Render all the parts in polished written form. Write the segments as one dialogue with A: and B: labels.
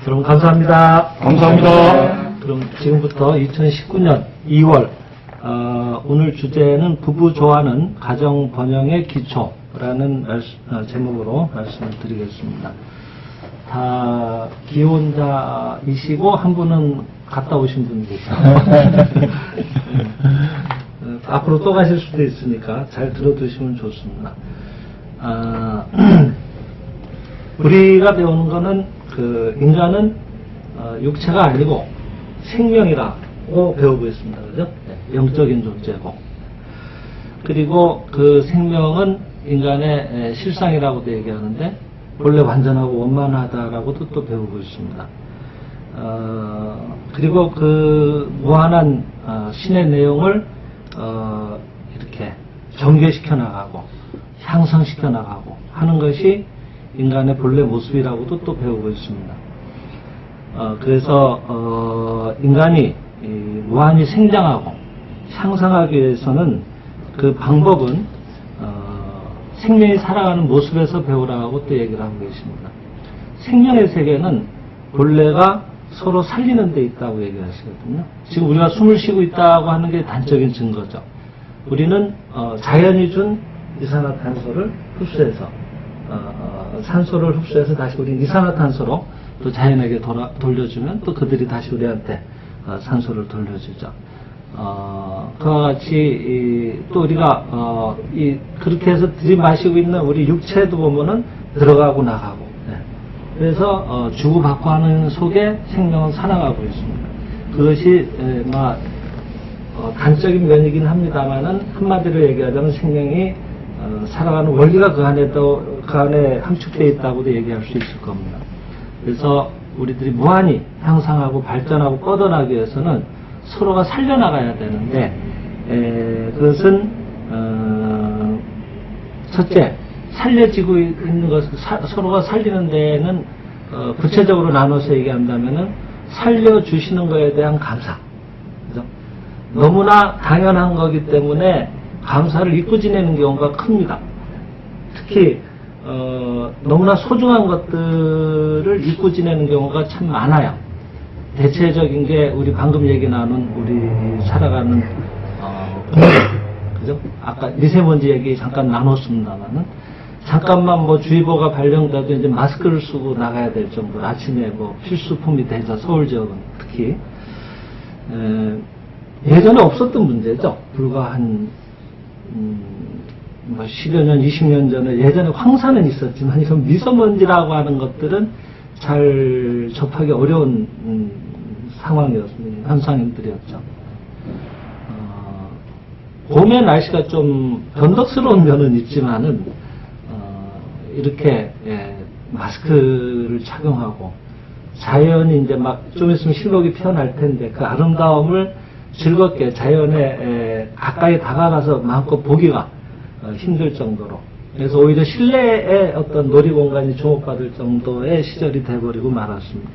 A: 그럼 감사합니다.
B: 감사합니다.
A: 그럼 지금부터 2019년 2월 오늘 주제는 부부 좋아하는 가정 번영의 기초라는 제목으로 말씀을 드리겠습니다. 다 기혼자이시고 한 분은 갔다 오신 분이 계세요. 앞으로 또 가실 수도 있으니까 잘 들어두시면 좋습니다. 우리가 배우는 거는 인간은 육체가 아니고 생명이라고 배우고 있습니다. 그죠? 영적인 존재고. 그리고 그 생명은 인간의 실상이라고도 얘기하는데 본래 완전하고 원만하다라고도 또 배우고 있습니다. 그리고 그 무한한 신의 내용을 이렇게 전개시켜 나가고 향상시켜 나가고 하는 것이 인간의 본래 모습이라고도 또 배우고 있습니다. 그래서 인간이 무한히 생장하고 향상하기 위해서는 그 방법은 생명이 살아가는 모습에서 배우라고 또 얘기를 하고 계십니다. 생명의 세계는 본래가 서로 살리는 데 있다고 얘기하시거든요. 지금 우리가 숨을 쉬고 있다고 하는 게 단적인 증거죠. 우리는 자연이 준 이산화탄소를 흡수해서 산소를 흡수해서 다시 우리 이산화탄소로 또 자연에게 돌려주면 또 그들이 다시 우리한테 산소를 돌려주죠. 그와 같이 또 우리가 그렇게 해서 들이마시고 있는 우리 육체도 보면은 들어가고 나가고, 그래서 주고받고 하는 속에 생명은 살아가고 있습니다. 그것이 단적인 면이긴 합니다만은 한마디로 얘기하자면 생명이 살아가는 원리가 그 안에 함축되어 있다고도 얘기할 수 있을 겁니다. 그래서 우리들이 무한히 향상하고 발전하고 뻗어나기 위해서는 서로가 살려나가야 되는데, 그것은 첫째, 살려지고 있는 것을 서로가 살리는 데는 구체적으로 나눠서 얘기한다면은 살려주시는 것에 대한 감사, 그죠? 너무나 당연한 거기 때문에 감사를 잊고 지내는 경우가 큽니다. 특히 너무나 소중한 것들을 잊고 지내는 경우가 참 많아요. 대체적인 게 우리 방금 얘기 나눈 우리 살아가는 그죠? 아까 미세먼지 얘기 잠깐 나눴습니다만은 잠깐만 주의보가 발령돼도 이제 마스크를 쓰고 나가야 될 정도로 아침에 필수품이 되죠. 서울 지역은 특히 예전에 없었던 문제죠. 불과 한 10여 년, 20년 전에 예전에 황사는 있었지만 이런 미세먼지라고 하는 것들은 잘 접하기 어려운 상황이었습니다. 현상들이었죠. 봄에 날씨가 좀 변덕스러운 면은 있지만은 이렇게 마스크를 착용하고 자연이 이제 좀 있으면 실록이 피어날 텐데 그 아름다움을 즐겁게 자연에 가까이 다가가서 마음껏 보기가 힘들 정도로, 그래서 오히려 실내의 어떤 놀이공간이 주목받을 정도의 시절이 돼버리고 말았습니다.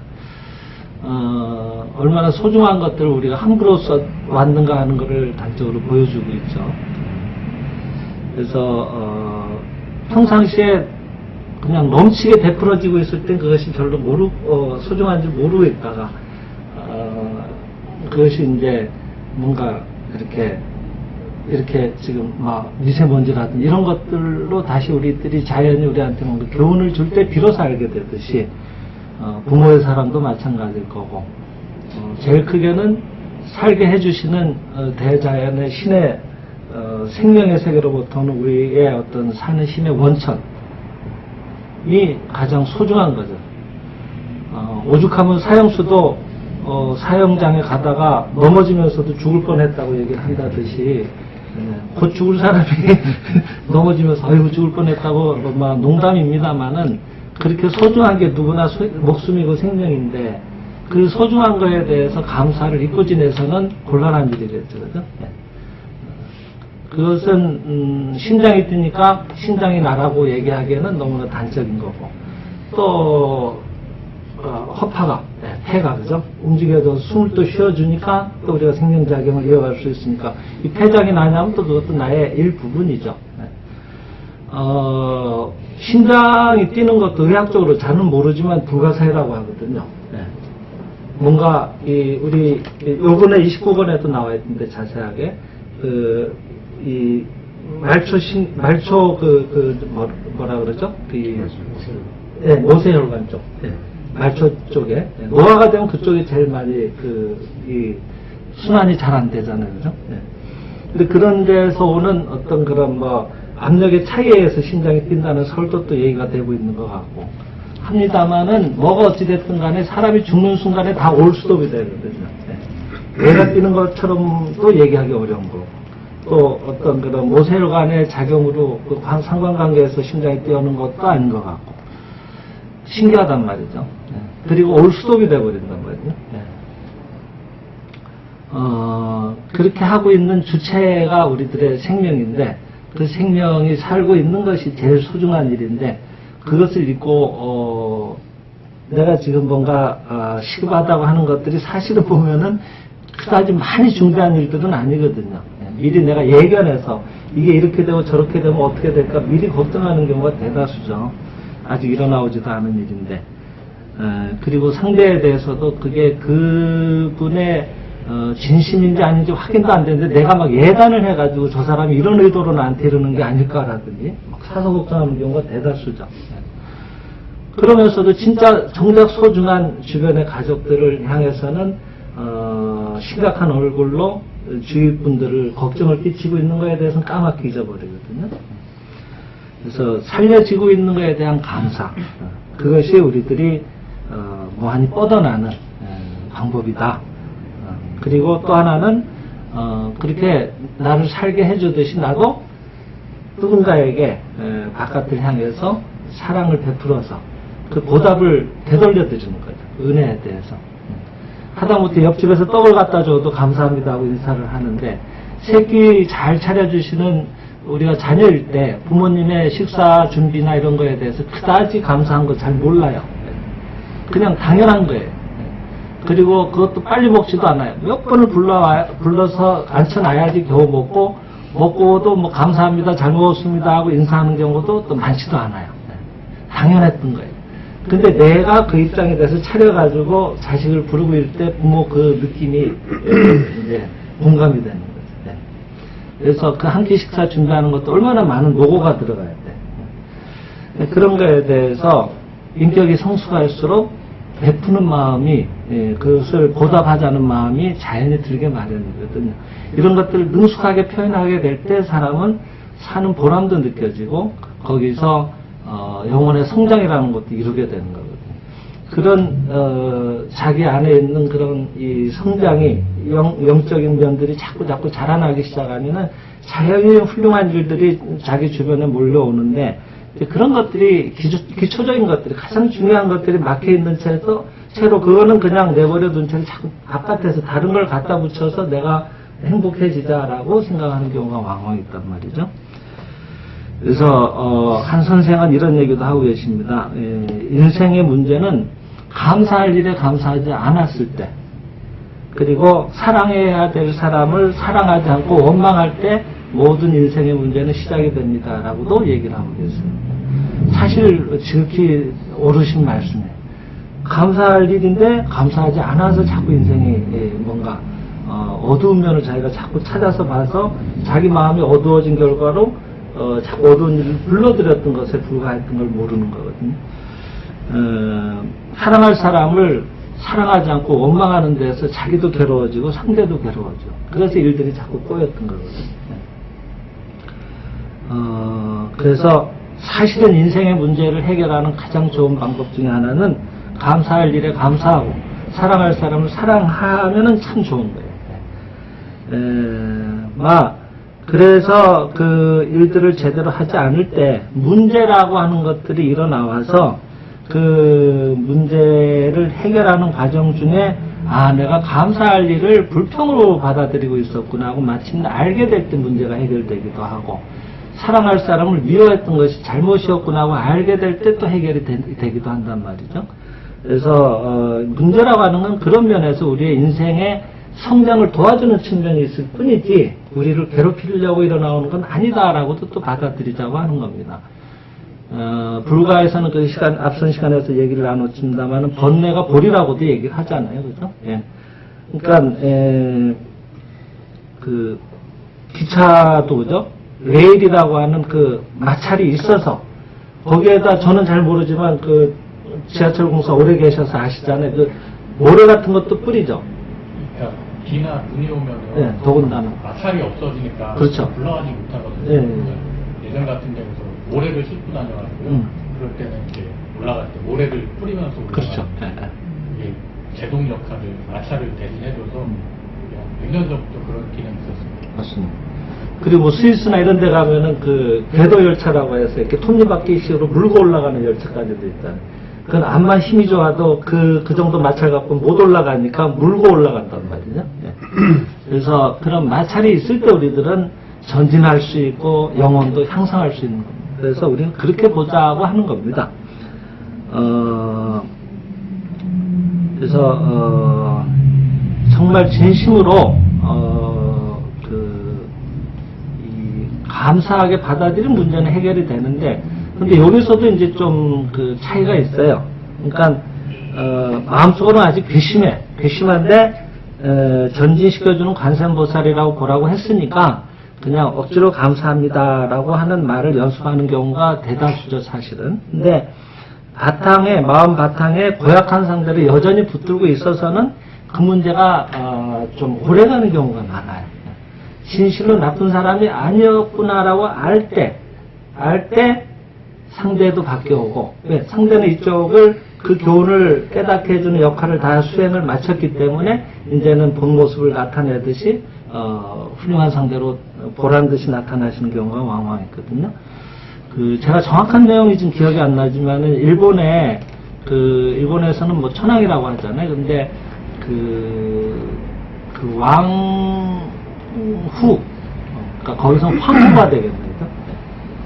A: 얼마나 소중한 것들을 우리가 함부로 왔는가 하는 것을 단적으로 보여주고 있죠. 그래서 평상시에 그냥 넘치게 베풀어지고 있을 땐 그것이 별로 소중한지 모르고 있다가 그것이 이제 뭔가 이렇게 지금 미세먼지라든지 이런 것들로 다시 우리들이 자연이 우리한테 뭔가 교훈을 줄 때 비로소 알게 되듯이 부모의 사랑도 마찬가지일 거고, 제일 크게는 살게 해주시는 대자연의 신의 생명의 세계로부터는 우리의 어떤 사는 신의 원천이 가장 소중한 거죠. 오죽하면 사형수도 사형장에 가다가 넘어지면서도 죽을 뻔했다고 얘기를 한다듯이 곧 죽을 사람이 넘어지면서 아이고 죽을 뻔했다고 농담입니다만은 그렇게 소중한 게 누구나 목숨이고 생명인데 그 소중한 거에 대해서 감사를 잊고 지내서는 곤란한 일이겠죠. 그죠? 그것은 심장이 뛰니까 심장이 나라고 얘기하기에는 너무나 단적인 거고, 또 허파가, 폐가, 그죠? 움직여서 숨을 또 쉬어주니까 또 우리가 생명작용을 이어갈 수 있으니까 이 폐작이 나냐면 또 그것도 나의 일부분이죠. 심장이 뛰는 것도 의학적으로 잘은 모르지만 불가사의라고 하거든요. 네. 뭔가 우리 요번에 29번에도 나와 있는데 자세하게 이 말초 뭐라 그러죠? 네, 모세혈관 쪽. 네. 말초 쪽에. 네. 노화가 되면 그쪽이 제일 많이 이 순환이 잘 안 되잖아요. 그죠? 네. 근데 그런 데서 오는 어떤 그런 압력의 차이에 의해서 심장이 뛴다는 설도 또 얘기가 되고 있는 것 같고 합니다만은 뭐가 어찌됐든 간에 사람이 죽는 순간에 다 올스톱이 되거든요. 네. 내가 뛰는 것처럼 또 얘기하기 어려운 거고 또 어떤 그런 모세혈관의 작용으로 그 상관관계에서 심장이 뛰어오는 것도 아닌 것 같고 신기하단 말이죠. 네. 그리고 올스톱이 돼버린단 말이죠. 네. 그렇게 하고 있는 주체가 우리들의 생명인데 그 생명이 살고 있는 것이 제일 소중한 일인데 그것을 잊고 내가 지금 뭔가 시급하다고 하는 것들이 사실은 보면은 그다지 많이 중대한 일들은 아니거든요. 미리 내가 예견해서 이게 이렇게 되고 저렇게 되면 어떻게 될까 미리 걱정하는 경우가 대다수죠. 아직 일어나오지도 않은 일인데 그리고 상대에 대해서도 그게 그분의 진심인지 아닌지 확인도 안 되는데 내가 막 예단을 해가지고 저 사람이 이런 의도로 나한테 이러는 게 아닐까라든지 막 사서 걱정하는 경우가 대다수죠. 그러면서도 진짜 정작 소중한 주변의 가족들을 향해서는 심각한 얼굴로 주위 분들을 걱정을 끼치고 있는 거에 대해서는 까맣게 잊어버리거든요. 그래서 살려지고 있는 거에 대한 감사 그것이 우리들이 무한히 뻗어나는 방법이다. 그리고 또 하나는 그렇게 나를 살게 해주듯이 나도 누군가에게 바깥을 향해서 사랑을 베풀어서 그 보답을 되돌려 드리는 거죠. 은혜에 대해서. 하다못해 옆집에서 떡을 갖다 줘도 감사합니다 하고 인사를 하는데 새끼 잘 차려주시는 우리가 자녀일 때 부모님의 식사 준비나 이런 거에 대해서 그다지 감사한 거 잘 몰라요. 그냥 당연한 거예요. 그리고 그것도 빨리 먹지도 않아요. 몇 번을 불러서 앉혀놔야지 겨우 먹고도 뭐 감사합니다, 잘 먹었습니다 하고 인사하는 경우도 또 많지도 않아요. 당연했던 거예요. 근데 내가 그 입장에 대해서 차려가지고 자식을 부르고 있을 때 부모 그 느낌이 이제 공감이 되는 거죠. 네. 그래서 그 한 끼 식사 준비하는 것도 얼마나 많은 노고가 들어가야 돼. 네. 그런 거에 대해서 인격이 성숙할수록 베푸는 마음이 그것을 보답하자는 마음이 자연히 들게 마련이거든요. 이런 것들을 능숙하게 표현하게 될 때 사람은 사는 보람도 느껴지고 거기서 영혼의 성장이라는 것도 이루게 되는 거거든요. 그런 자기 안에 있는 그런 이 성장이 영적인 면들이 자꾸 자라나기 시작하면은 자연히 훌륭한 일들이 자기 주변에 몰려오는데 그런 것들이 기초적인 것들이 가장 중요한 것들이 막혀 있는 채로 그거는 그냥 내버려 둔 채로 자꾸 바깥에서 다른 걸 갖다 붙여서 내가 행복해지자라고 생각하는 경우가 왕왕 있단 말이죠. 그래서 한 선생은 이런 얘기도 하고 계십니다. 인생의 문제는 감사할 일에 감사하지 않았을 때 그리고 사랑해야 될 사람을 사랑하지 않고 원망할 때 모든 인생의 문제는 시작이 됩니다 라고도 얘기를 하고 계세요. 사실 지극히 옳으신 말씀이에요. 감사할 일인데 감사하지 않아서 자꾸 인생이 뭔가 어두운 면을 자기가 자꾸 찾아서 봐서 자기 마음이 어두워진 결과로 자꾸 어두운 일을 불러들였던 것에 불과했던 걸 모르는 거거든요. 사랑할 사람을 사랑하지 않고 원망하는 데서 자기도 괴로워지고 상대도 괴로워져. 그래서 일들이 자꾸 꼬였던 거거든요. 그래서 사실은 인생의 문제를 해결하는 가장 좋은 방법 중에 하나는 감사할 일에 감사하고 사랑할 사람을 사랑하면은 참 좋은 거예요. 그래서 그 일들을 제대로 하지 않을 때 문제라고 하는 것들이 일어나와서 그 문제를 해결하는 과정 중에 내가 감사할 일을 불평으로 받아들이고 있었구나 하고 마침내 알게 될 때 문제가 해결되기도 하고 사랑할 사람을 미워했던 것이 잘못이었구나 하고 알게 될 때 또 해결이 되기도 한단 말이죠. 그래서 문제라고 하는 건 그런 면에서 우리의 인생의 성장을 도와주는 측면이 있을 뿐이지 우리를 괴롭히려고 일어나오는 건 아니다라고도 또 받아들이자고 하는 겁니다. 불가에서는 그 앞선 시간에서 얘기를 나눴습니다만은 번뇌가 볼이라고도 얘기를 하잖아요. 그죠? 예. 그러니까, 그, 기차도 그죠? 레일이라고 하는 그 마찰이 있어서 거기에다 저는 잘 모르지만 그 지하철 공사 오래 계셔서 아시잖아요. 그 모래 같은 것도 뿌리죠.
B: 그러니까 비나 눈이 오면
A: 네, 더군다나
B: 마찰이 없어지니까
A: 그렇죠.
B: 굴러가지 못하거든요.
A: 네.
B: 예전 같은 경우도 모래를 싣고 다녀가지고 그럴 때는 이제 올라갈 때 모래를 뿌리면서 올라가는
A: 그렇죠. 네.
B: 이게 제동 역할을 마찰을 대신해줘서 100년 전부터 그런 기능이 있었습니다.
A: 맞습니다. 그리고 뭐 스위스나 이런 데 가면은 그 궤도 열차라고 해서 이렇게 톱니바퀴식으로 물고 올라가는 열차까지도 있잖아요. 그건 암만 힘이 좋아도 그 정도 마찰 갖고 못 올라가니까 물고 올라간단 말이죠. 예. 그래서 그런 마찰이 있을 때 우리들은 전진할 수 있고 영혼도 향상할 수 있는 겁니다. 그래서 우리는 그렇게 보자고 하는 겁니다. 그래서 정말 진심으로 감사하게 받아들인 문제는 해결이 되는데, 근데 여기서도 이제 좀 그 차이가 있어요. 그러니까 마음속으로는 아직 괘씸한데 전진시켜주는 관세음보살이라고 보라고 했으니까 그냥 억지로 감사합니다라고 하는 말을 연습하는 경우가 대다수죠, 사실은. 근데 마음 바탕에 고약한 상대를 여전히 붙들고 있어서는 그 문제가 좀 오래가는 경우가 많아요. 진실로 나쁜 사람이 아니었구나라고 알 때 상대도 바뀌어오고, 왜? 상대는 이쪽을 그 교훈을 깨닫게 해주는 역할을 다 수행을 마쳤기 때문에 이제는 본 모습을 나타내듯이 훌륭한 상대로 보란듯이 나타나시는 경우가 왕왕 있거든요. 제가 정확한 내용이 지금 기억이 안 나지만은 일본에서는 뭐 천황이라고 하잖아요. 근데 왕후, 그러니까 거기서 황후가 되겠네요.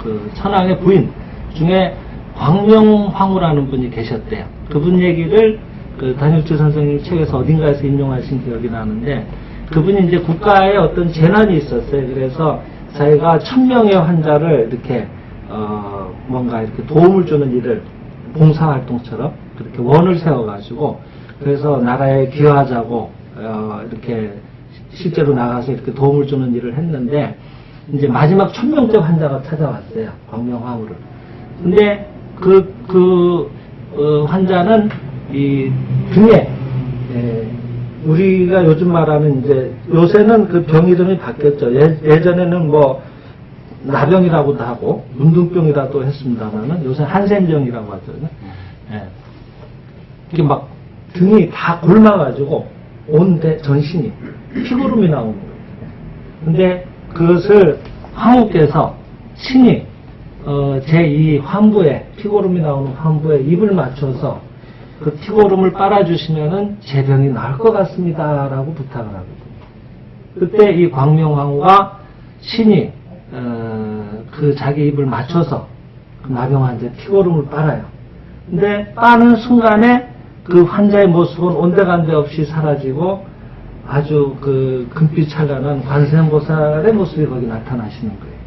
A: 그 천황의 부인 중에 광명황후라는 분이 계셨대요. 그분 얘기를 그 단일주 선생님 책에서 어딘가에서 인용하신 기억이 나는데, 그분이 이제 국가에 어떤 재난이 있었어요. 그래서 자기가 1000명의 환자를 이렇게 뭔가 이렇게 도움을 주는 일을 봉사활동처럼 그렇게 원을 세워가지고, 그래서 나라에 기여하자고 이렇게 실제로 나가서 이렇게 도움을 주는 일을 했는데, 이제 마지막 1000명째 환자가 찾아왔어요. 광명황후를. 근데 환자는 이 등에, 우리가 요즘 말하는 이제, 요새는 그 병 이름이 바뀌었죠. 예전에는 뭐, 나병이라고도 하고, 문둥병이라도 했습니다만은, 요새 한센병이라고 하죠. 이게 막, 등이 다 굶어가지고, 전신이 피고름이 나오는 거예요. 근데 그것을 황후께서 친히 제2 환부에, 피고름이 나오는 환부에 입을 맞춰서 그 피고름을 빨아주시면은 제 병이 나을 것 같습니다라고 부탁을 하거든요. 그때 이 광명황후가 친히 그 자기 입을 맞춰서 그 나병 환자의 피고름을 빨아요. 근데 빠는 순간에 그 환자의 모습은 온데간데 없이 사라지고 아주 그 금빛 찬란한 관세음보살의 모습이 거기 나타나시는 거예요.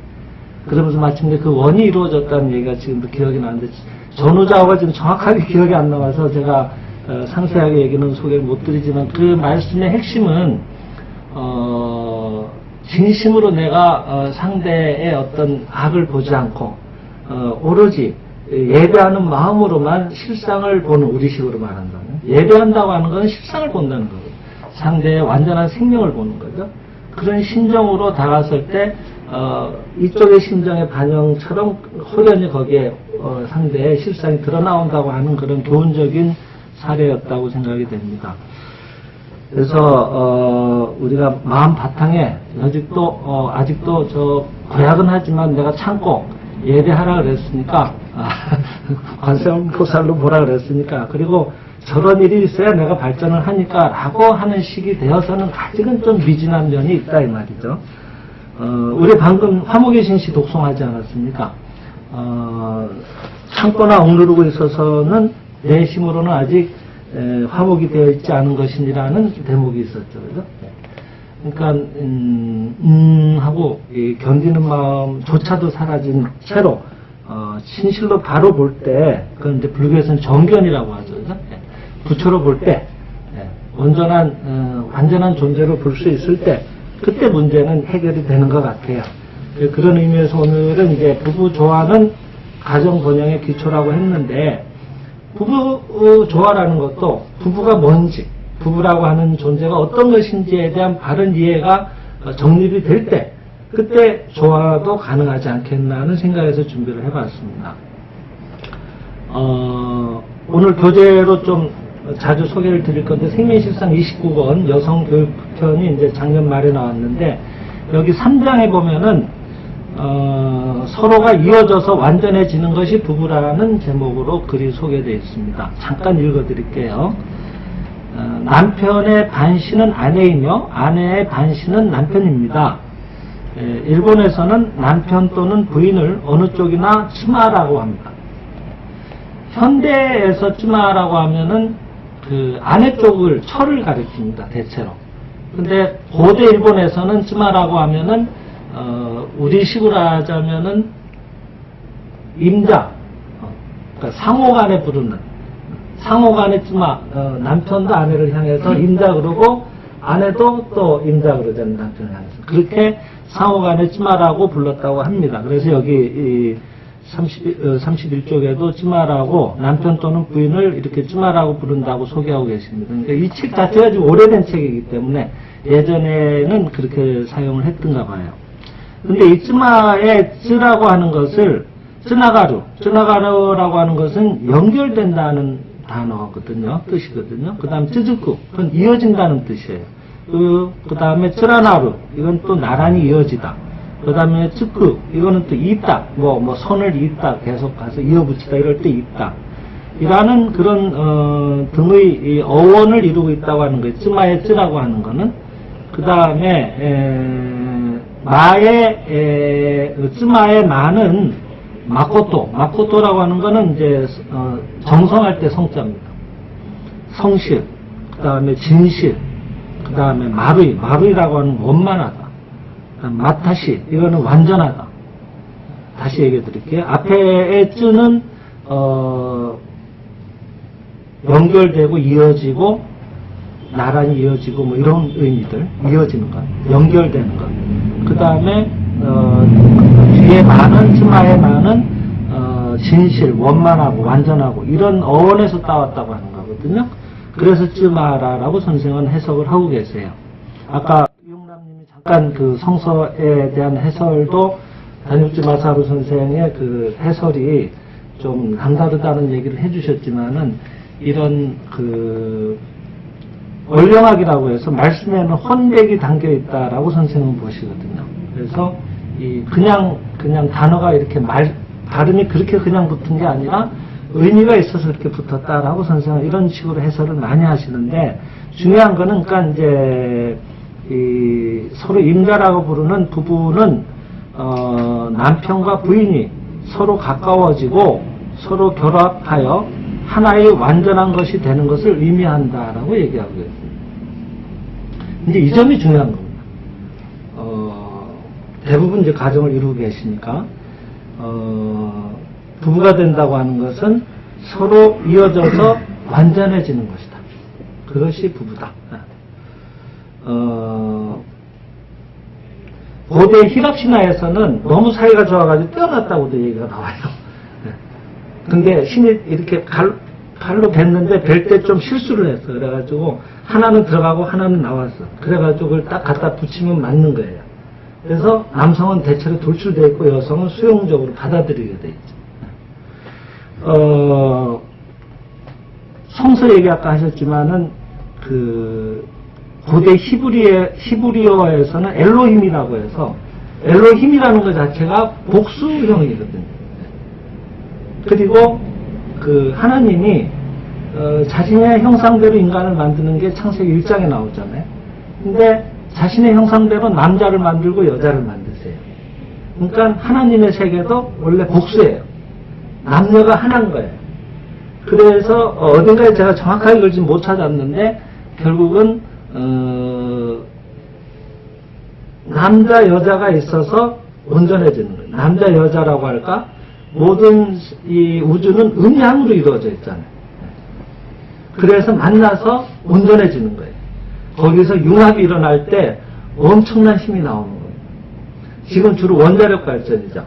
A: 그러면서 마침내 그 원이 이루어졌다는 얘기가 지금도 기억이 나는데, 전후좌우가 지금 정확하게 기억이 안 나와서 제가 상세하게 얘기는 소개를 못 드리지만, 그 말씀의 핵심은 진심으로 내가 상대의 어떤 악을 보지 않고 오로지 예배하는 마음으로만 실상을 보는, 우리식으로 말한다면 예배한다고 하는 건 실상을 본다는 거예요. 상대의 완전한 생명을 보는 거죠. 그런 심정으로 다가설 때 이쪽의 심정의 반영처럼 호연히 거기에 상대의 실상이 드러나온다고 하는 그런 교훈적인 사례였다고 생각이 됩니다. 그래서 우리가 마음 바탕에 아직도 저 고약은 하지만 내가 참고 예배하라 그랬으니까, 관세음보살로 보라 그랬으니까, 그리고 저런 일이 있어야 내가 발전을 하니까 라고 하는 식이 되어서는 아직은 좀 미진한 면이 있다 이 말이죠. 우리 방금 화목의 신시 독송하지 않았습니까? 참거나 억누르고 있어서는 내 힘으로는 아직 화목이 되어 있지 않은 것이니라는 대목이 있었죠. 그죠? 그러니까 하고 견디는 마음조차도 사라진 채로 신실로 바로 볼 때, 그건 이제 불교에서는 정견이라고 하죠. 그죠? 예. 부처로 볼 때, 예. 완전한 존재로 볼 수 있을 때, 그때 문제는 해결이 되는 것 같아요. 예, 그런 의미에서 오늘은 이제 부부 조화는 가정 번영의 기초라고 했는데, 부부 조화라는 것도 부부가 뭔지, 부부라고 하는 존재가 어떤 것인지에 대한 바른 이해가 정립이 될 때, 그때 조화도 가능하지 않겠나 하는 생각에서 준비를 해봤습니다. 오늘 교재로 좀 자주 소개를 드릴 건데, 생민실상 29권 여성교육편이 이제 작년 말에 나왔는데, 여기 3장에 보면은, 서로가 이어져서 완전해지는 것이 부부라는 제목으로 글이 소개되어 있습니다. 잠깐 읽어 드릴게요. 남편의 반신은 아내이며 아내의 반신은 남편입니다. 일본에서는 남편 또는 부인을 어느 쪽이나 츠마라고 합니다. 현대에서 츠마라고 하면은 그 아내 쪽을 철을 가리킵니다. 대체로. 근데 고대 일본에서는 츠마라고 하면은 우리식으로 하자면은 임자, 그러니까 상호간에 부르는 상호간에 츠마, 남편도 아내를 향해서 임자 그러고 아내도 또 임자 그러잖아요. 남편을 향해서. 그렇게 상호간에 츠마라고 불렀다고 합니다. 그래서 여기 이 31쪽에도 츠마라고 남편 또는 부인을 이렇게 츠마라고 부른다고 소개하고 계십니다. 그러니까 이 책 자체가 좀 오래된 책이기 때문에 예전에는 그렇게 사용을 했던가 봐요. 근데 이 츠마의 쯔라고 하는 것을 쯔나가루라고 하는 것은 연결된다는 단어거든요. 뜻이거든요. 그 다음 쯔즈쿠, 그건 이어진다는 뜻이에요. 그 다음에 쯔라나루, 이건 또 나란히 이어지다. 그 다음에 쯔쿠, 이거는 또 잇다, 뭐 선을 잇다, 계속 가서 이어붙이다, 이럴 때 잇다. 이라는 그런, 등의 이 어원을 이루고 있다고 하는 거예요. 쯔마의 쯔라고 하는 거는. 그 다음에, 쯔마의 마는 마코토라고 하는 거는 이제, 정성할 때 성자입니다. 성실, 그 다음에 진실, 그 다음에 마루이라고 하는 건 원만하다. 마타시, 이거는 완전하다. 다시 얘기해 드릴게요. 앞에의 쯔는, 연결되고 이어지고, 나란히 이어지고, 뭐 이런 의미들. 이어지는 것, 연결되는 것. 그 다음에, 뒤에 많은, 츠마의 많은, 진실, 원만하고, 완전하고, 이런 어원에서 따왔다고 하는 거거든요. 그래서 쯔마라라고 선생은 해석을 하고 계세요. 아까 이용남님이 잠깐 그 성서에 대한 해설도 다니우치 마사루 선생의 그 해설이 좀 남다르다는 얘기를 해주셨지만은 이런 그 원령학이라고 해서 말씀에는 혼백이 담겨 있다라고 선생은 보시거든요. 그래서 이 그냥 단어가 이렇게 발음이 그렇게 그냥 붙은 게 아니라 의미가 있어서 이렇게 붙었다라고 선생은 이런 식으로 해설을 많이 하시는데, 중요한 거는 그러니까 이제 이 서로 임자라고 부르는 부부는 남편과 부인이 서로 가까워지고 서로 결합하여 하나의 완전한 것이 되는 것을 의미한다라고 얘기하고 있습니다. 이제 이 점이 중요한 겁니다. 대부분 이제 가정을 이루고 계시니까 부부가 된다고 하는 것은 서로 이어져서 완전해지는 것이다. 그것이 부부다. 고대 히랍 신화에서는 너무 사이가 좋아가지고 뛰어났다고도 얘기가 나와요. 근데 신이 이렇게 칼로 뱉는데 뵐 때 좀 실수를 했어. 그래가지고 하나는 들어가고 하나는 나왔어. 그래가지고 그걸 딱 갖다 붙이면 맞는 거예요. 그래서 남성은 대체로 돌출되어 있고 여성은 수용적으로 받아들이게 돼 있죠. 성서 얘기 아까 하셨지만은 그 고대 히브리어에서는 엘로힘이라고 해서 엘로힘이라는 것 자체가 복수형이거든요. 그리고 그 하나님이 자신의 형상대로 인간을 만드는 게 창세기 1장에 나오잖아요. 근데 자신의 형상대로 남자를 만들고 여자를 만드세요. 그러니까 하나님의 세계도 원래 복수예요. 남녀가 하나인 거예요. 그래서 어딘가에 제가 정확하게 그걸 지금 못 찾았는데 결국은 남자 여자가 있어서 온전해지는 거예요. 남자 여자라고 할까? 모든 이 우주는 음양으로 이루어져 있잖아요. 그래서 만나서 온전해지는 거예요. 거기서 융합이 일어날 때 엄청난 힘이 나오는 거예요. 지금 주로 원자력 발전이죠.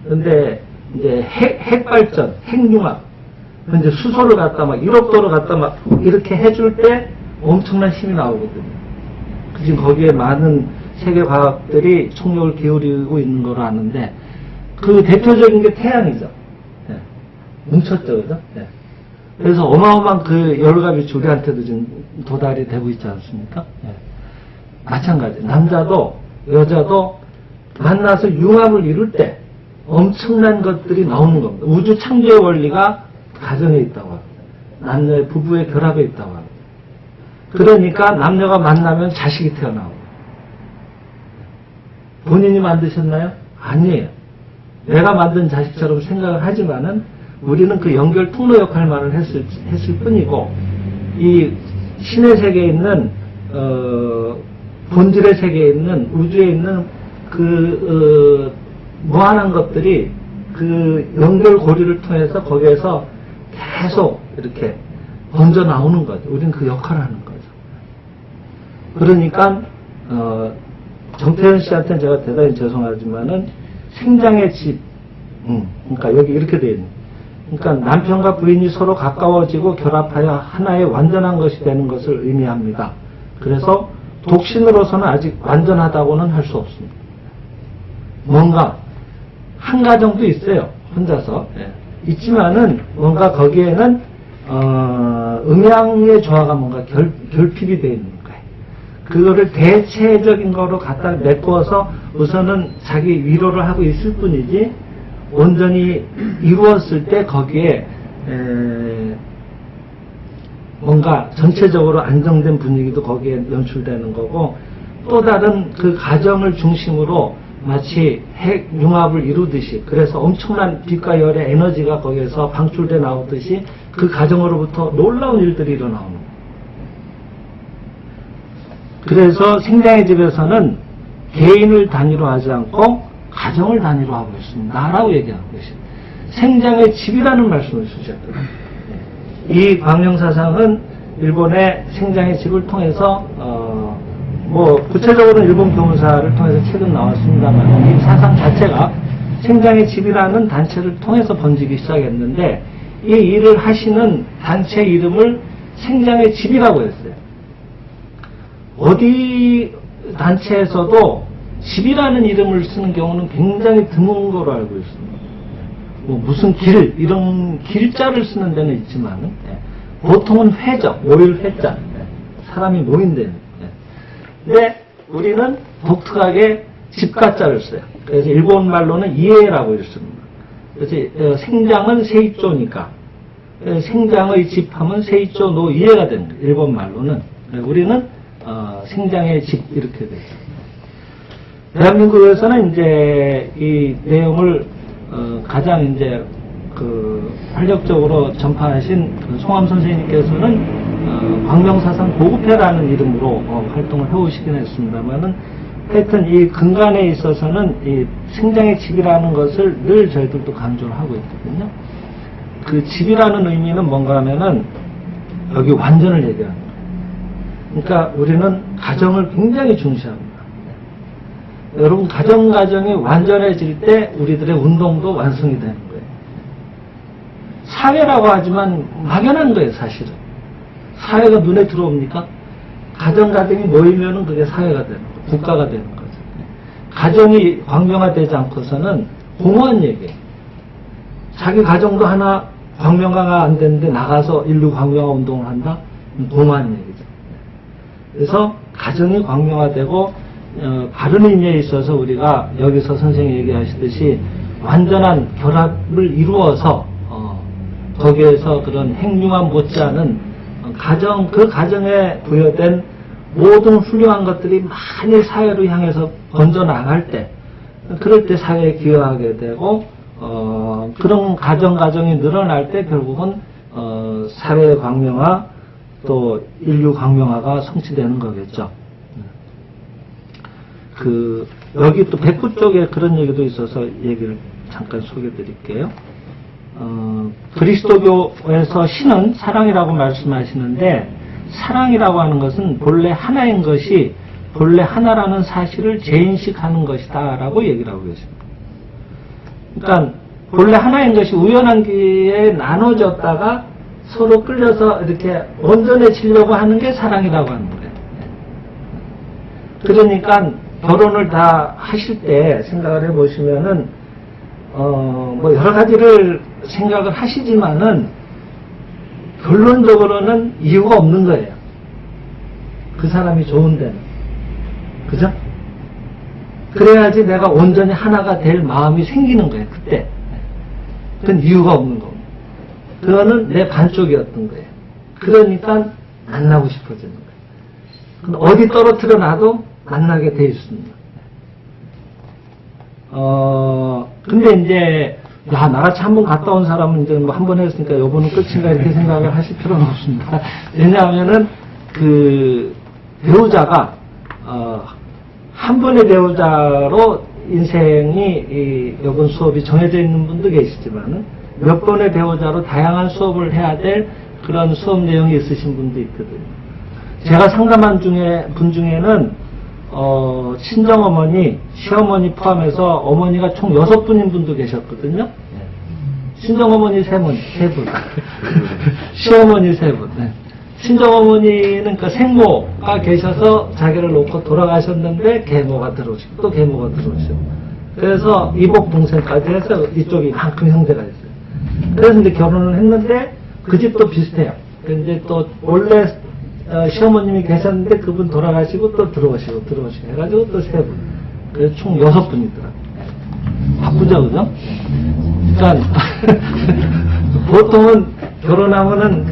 A: 근데 이제 핵 발전, 핵융합, 이제 수소를 갖다 막 1억 도를 갖다 막 이렇게 해줄 때 엄청난 힘이 나오거든요. 지금 거기에 많은 세계 과학들이 총력을 기울이고 있는 걸로 아는데, 그 대표적인 게 태양이죠. 네. 뭉쳤죠, 그죠? 네. 그래서 어마어마한 그 열값이 우리한테도 지금 도달이 되고 있지 않습니까? 네. 마찬가지. 남자도 여자도 만나서 융합을 이룰 때 엄청난 것들이 나오는 겁니다. 우주 창조의 원리가 가정에 있다고 합니다. 남녀의 부부의 결합에 있다고 합니다. 그러니까 남녀가 만나면 자식이 태어나고. 본인이 만드셨나요? 아니에요. 내가 만든 자식처럼 생각을 하지만은 우리는 그 연결 통로 역할만을 했을 뿐이고, 이 신의 세계에 있는 본질의 세계에 있는 우주에 있는 그 무한한 것들이 그 연결 고리를 통해서 거기에서 계속 이렇게 번져 나오는 거죠. 우리는 그 역할을 하는 거죠. 그러니까 정태현 씨한테는 제가 대단히 죄송하지만은 생장의 집, 그러니까 여기 이렇게 되어 있는. 그러니까 남편과 부인이 서로 가까워지고 결합하여 하나의 완전한 것이 되는 것을 의미합니다. 그래서 독신으로서는 아직 완전하다고는 할 수 없습니다. 뭔가 한 가정도 있어요. 혼자서. 있지만은 뭔가 거기에는 음양의 조화가 뭔가 결핍이 되어 있는 거예요. 그거를 대체적인 거로 갖다 메꿔서 우선은 자기 위로를 하고 있을 뿐이지, 온전히 이루었을 때 거기에 뭔가 전체적으로 안정된 분위기도 거기에 연출되는 거고, 또 다른 그 가정을 중심으로 마치 핵 융합을 이루듯이, 그래서 엄청난 빛과 열의 에너지가 거기에서 방출돼 나오듯이 그 가정으로부터 놀라운 일들이 일어나오는 거예요. 그래서 생장의 집에서는 개인을 단위로 하지 않고 가정을 단위로 하고 있습니다 라고 얘기하고 계십니다. 생장의 집이라는 말씀을 쓰셨거든요. 이 광명사상은 일본의 생장의 집을 통해서 구체적으로는 일본 교문사를 통해서 최근 나왔습니다만, 이 사상 자체가 생장의 집이라는 단체를 통해서 번지기 시작했는데, 이 일을 하시는 단체 이름을 생장의 집이라고 했어요. 어디 단체에서도 집이라는 이름을 쓰는 경우는 굉장히 드문 거로 알고 있습니다. 무슨 길, 이런 길자를 쓰는 데는 있지만, 보통은 회죠. 모일 회자. 사람이 모인 데는. 근데 우리는 독특하게 집가자를 써요. 그래서 일본 말로는 이에라고 읽습니다. 그래서 생장은 세이조니까 생장의 집하면 세이조 노 이에가 됩니다. 일본 말로는. 우리는 생장의 집 이렇게 되죠. 대한민국에서는 이제 이 내용을 가장 이제 활력적으로 전파하신 송암 선생님께서는 광명사상 보급회라는 이름으로 활동을 해오시긴 했습니다만은, 하여튼 이 근간에 있어서는 이 생장의 집이라는 것을 늘 저희들도 강조를 하고 있거든요. 그 집이라는 의미는 뭔가 하면은 여기 완전을 얘기하는 거예요. 그러니까 우리는 가정을 굉장히 중시합니다. 여러분, 가정이 완전해질 때 우리들의 운동도 완성이 되는 거예요. 사회라고 하지만 막연한 거예요, 사실은. 사회가 눈에 들어옵니까? 가정이 모이면은 그게 사회가 되는 거예요. 국가가 되는 거죠. 가정이 광명화되지 않고서는 공허한 얘기예요. 자기 가정도 하나 광명화가 안 되는데 나가서 인류 광명화 운동을 한다? 공허한 얘기죠. 그래서 가정이 광명화되고 바른 의미에 있어서 우리가 여기서 선생님이 얘기하시듯이 완전한 결합을 이루어서 거기에서 그런 핵융합 못지않은 그 가정에 부여된 모든 훌륭한 것들이 많이 사회로 향해서 번져나갈 때, 그럴 때 사회에 기여하게 되고, 그런 가정이 늘어날 때 결국은 사회 광명화 또 인류 광명화가 성취되는 거겠죠. 여기 또 백구 쪽에 그런 얘기도 있어서 얘기를 잠깐 소개해 드릴게요. 그리스도교에서 신은 사랑이라고 말씀하시는데, 사랑이라고 하는 것은 본래 하나인 것이 본래 하나라는 사실을 재인식하는 것이다 라고 얘기를 하고 계십니다. 그러니까 본래 하나인 것이 우연한 기회에 나눠졌다가 서로 끌려서 이렇게 온전해지려고 하는 게 사랑이라고 하는 거예요. 그러니까 결혼을 다 하실 때 생각을 해보시면은 뭐 여러 가지를 생각을 하시지만은 결론적으로는 이유가 없는 거예요. 그 사람이 좋은 데는. 그죠? 그래야지 내가 온전히 하나가 될 마음이 생기는 거예요. 그때. 그건 이유가 없는 겁니다. 그거는 내 반쪽이었던 거예요. 그러니까 만나고 싶어지는 거예요. 어디 떨어뜨려 놔도 만나게 돼 있습니다. 근데 이제, 야, 나같이 한번 갔다 온 사람은 이제 뭐 한 번 했으니까 요번은 끝인가 이렇게 생각을 하실 필요는 없습니다. 왜냐하면은, 배우자가, 한 번의 배우자로 인생이, 요번 수업이 정해져 있는 분도 계시지만은, 몇 번의 배우자로 다양한 수업을 해야 될 그런 수업 내용이 있으신 분도 있거든요. 제가 상담한 분 중에는, 친정어머니, 시어머니 포함해서 어머니가 총 6분인 분도 계셨거든요. 친정어머니 3분. 시어머니 3분. 네. 친정어머니는 그 생모가 계셔서 자기를 놓고 돌아가셨는데 계모가 들어오시고 또 계모가 들어오시고. 그래서 이복 동생까지 해서 이쪽이 이만큼 형제가 있어요. 그래서 이제 결혼을 했는데 그 집도 비슷해요. 이제 또 원래 시어머님이 계셨는데 그분 돌아가시고 또 들어오시고 해가지고 또 3분. 그래서 총 6분이더라고요. 바쁘죠, 그죠? 그러니까 보통은 결혼하면은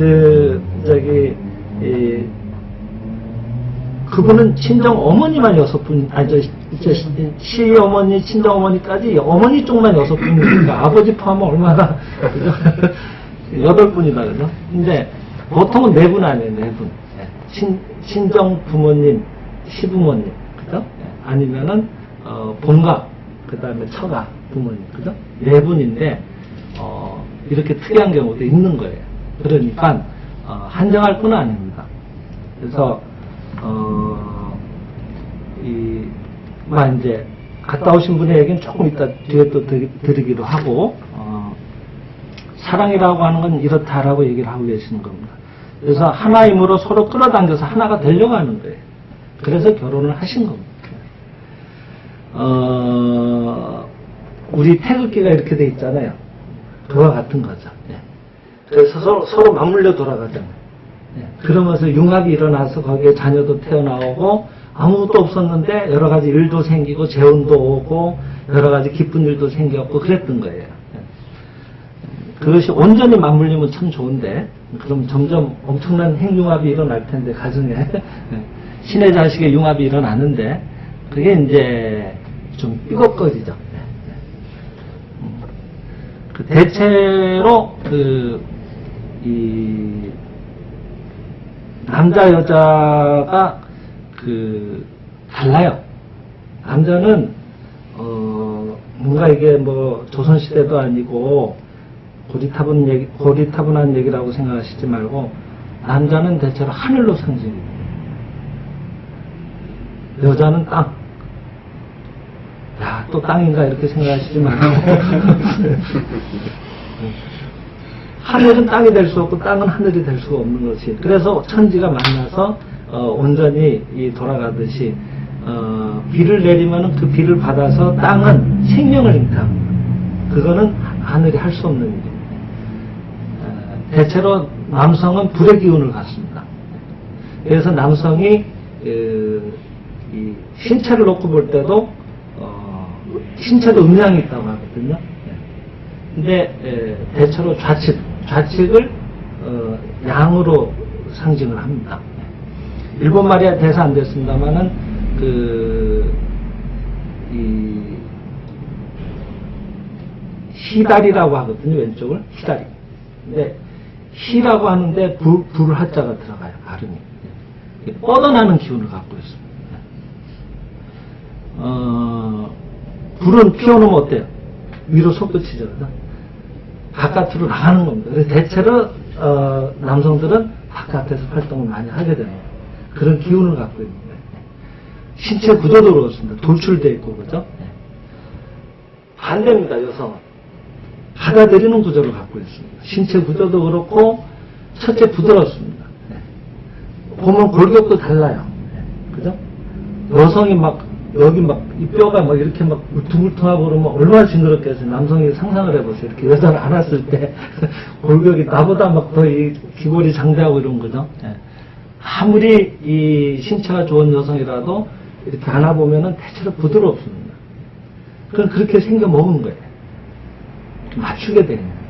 A: 그분은 친정 어머니만 6분, 시어머니, 친정 어머니까지 어머니 쪽만 6분이니까 아버지 포함하면 얼마나, 그죠? 8분이다, 그죠? 근데 보통은 4분 아니에요, 4분. 친정 부모님, 시부모님, 그죠? 아니면은, 본가, 그 다음에 처가 부모님, 그죠? 4분인데, 이렇게 특이한 경우도 있는 거예요. 그러니까, 한정할 건 아닙니다. 그래서, 이제, 갔다 오신 분의 얘기는 조금 이따 뒤에 또 드리기로 하고, 사랑이라고 하는 건 이렇다라고 얘기를 하고 계시는 겁니다. 그래서 하나임으로 서로 끌어당겨서 하나가 되려고 하는 거예요. 그래서 결혼을 하신 겁니다. 우리 태극기가 이렇게 돼 있잖아요. 그와 같은 거죠. 네. 그래서 서로 맞물려 돌아가잖아요. 네. 그러면서 융합이 일어나서 거기에 자녀도 태어나오고 아무것도 없었는데 여러 가지 일도 생기고 재혼도 오고 여러 가지 기쁜 일도 생겼고 그랬던 거예요. 네. 그것이 온전히 맞물리면 참 좋은데 그럼 점점 엄청난 핵융합이 일어날 텐데 가정에 신의 자식의 융합이 일어나는데 그게 이제 좀 삐걱거리죠. 대체로 이 남자 여자가 달라요. 남자는 뭔가 이게 뭐 조선시대도 아니고 고리타분한 얘기라고 생각하시지 말고 남자는 대체로 하늘로 상징입니다. 여자는 땅. 야, 또 땅인가 이렇게 생각하시지 말고 하늘은 땅이 될 수 없고 땅은 하늘이 될 수가 없는 것이. 그래서 천지가 만나서 온전히 돌아가듯이 비를 내리면 그 비를 받아서 땅은 생명을 잉태합니다. 그거는 하늘이 할 수 없는 일입니다. 대체로 남성은 불의 기운을 갖습니다. 그래서 남성이 이 신체를 놓고 볼 때도 신체도 음양이 있다고 하거든요. 근데 대체로 좌측을 양으로 상징을 합니다. 일본 말이 대사 안 됐습니다만은 히다리라고 하거든요. 왼쪽을 히다리. 근데 히라고 하는데 불 하자가 들어가요. 발음이. 뻗어나는 기운을 갖고 있습니다. 불은 피워놓으면 어때요? 위로 솟구치죠. 바깥으로 나가는 겁니다. 그래서 대체로 남성들은 바깥에서 활동을 많이 하게 됩니다. 그런 기운을 갖고 있는 거예요. 신체 구조도 그렇습니다. 돌출되어 있고 그죠? 반대입니다. 여성은 받아들이는 구조를 갖고 있습니다. 신체 구조도 그렇고 첫째 부드럽습니다. 보면 골격도 달라요. 그죠? 여성이 막 여기 막 이 뼈가 막 이렇게 막 울퉁불퉁하고 그러면 얼마나 징그럽겠어요. 남성이 상상을 해보세요. 이렇게 여자를 안았을 때 골격이 나보다 막 더 이 귀골이 장대하고 이런 거죠. 아무리 이 신체가 좋은 여성이라도 이렇게 안아보면은 대체로 부드럽습니다. 그건 그렇게 생겨 먹은 거예요. 맞추게 되는 거예요.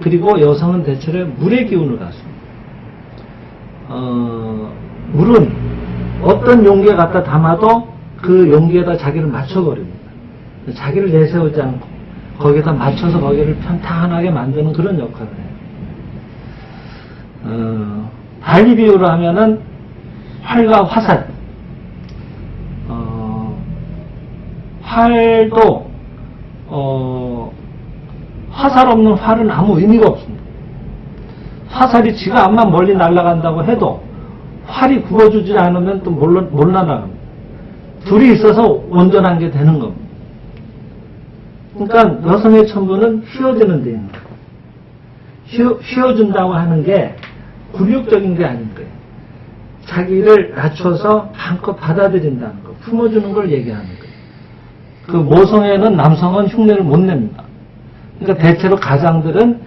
A: 그리고 여성은 대체로 물의 기운을 갖습니다. 물은 어떤 용기에 갖다 담아도 그 용기에다 자기를 맞춰버립니다. 자기를 내세우지 않고 거기에다 맞춰서 거기를 편탄하게 만드는 그런 역할을 해요. 달리 비유를 하면은 활과 화살. 활도 화살 없는 활은 아무 의미가 없습니다. 화살이 지가 암만 멀리 날아간다고 해도 활이 굽어주지 않으면 또 못 날아갑니다. 둘이 있어서 온전한 게 되는 겁니다. 그러니까 여성의 천부는 휘어지는 데 있는 거예요. 휘어준다고 하는 게 굴욕적인 게 아닌 거예요. 자기를 낮춰서 한껏 받아들인다는 거, 품어주는 걸 얘기하는 거예요. 그 모성애는 남성은 흉내를 못 냅니다. 그러니까 대체로 가장들은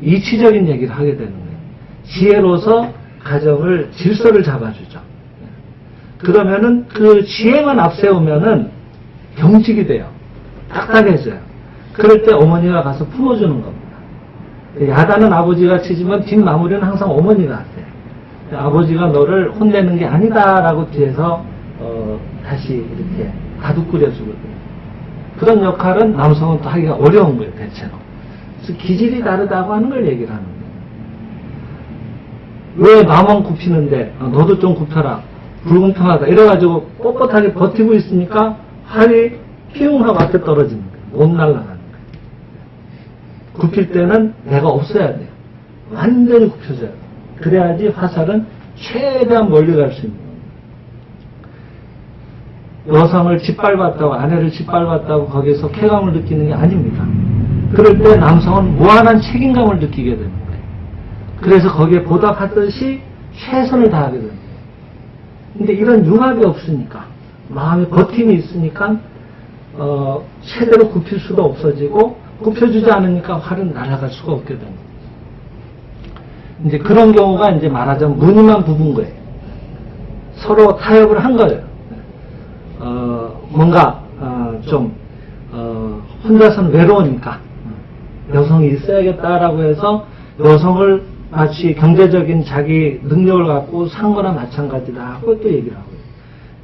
A: 이치적인 얘기를 하게 되는 거예요. 지혜로서 가정을 질서를 잡아주죠. 그러면은 그 지혜만 앞세우면은 병직이 돼요. 딱딱해져요. 그럴 때 어머니가 가서 품어주는 겁니다. 야단은 아버지가 치지만 뒷마무리는 항상 어머니가 하세요. 아버지가 너를 혼내는 게 아니다라고 뒤에서 다시 이렇게 다독거려주거든요. 그런 역할은 남성은 또 하기가 어려운 거예요, 대체로. 그래서 기질이 다르다고 하는 걸 얘기를 하는 거예요. 왜 나만 굽히는데 너도 좀 굽혀라. 불공평하다. 이래가지고 뻣뻣하게 버티고 있으니까 활이 피웅 하고 앞에 떨어지는 거예요. 못 날아가는 거예요. 굽힐 때는 내가 없어야 돼요. 완전히 굽혀져야 돼요. 그래야지 화살은 최대한 멀리 갈 수 있는 거예요. 여성을 짓밟았다고, 아내를 짓밟았다고 거기서 쾌감을 느끼는 게 아닙니다. 그럴 때 남성은 무한한 책임감을 느끼게 되는 거예요. 그래서 거기에 보답하듯이 최선을 다하게 됩니다. 근데 이런 융합이 없으니까, 마음의 버팀이 있으니까 최대로 굽힐 수도 없어지고 굽혀주지 않으니까 활은 날아갈 수가 없게 됩니다. 이제 그런 경우가 이제 말하자면 무늬만 부분 거예요. 서로 타협을 한 거예요. 뭔가 좀 혼자서는 외로우니까 여성이 있어야겠다라고 해서 여성을 마치 경제적인 자기 능력을 갖고 산 거나 마찬가지다 하고 또 얘기를 하고요.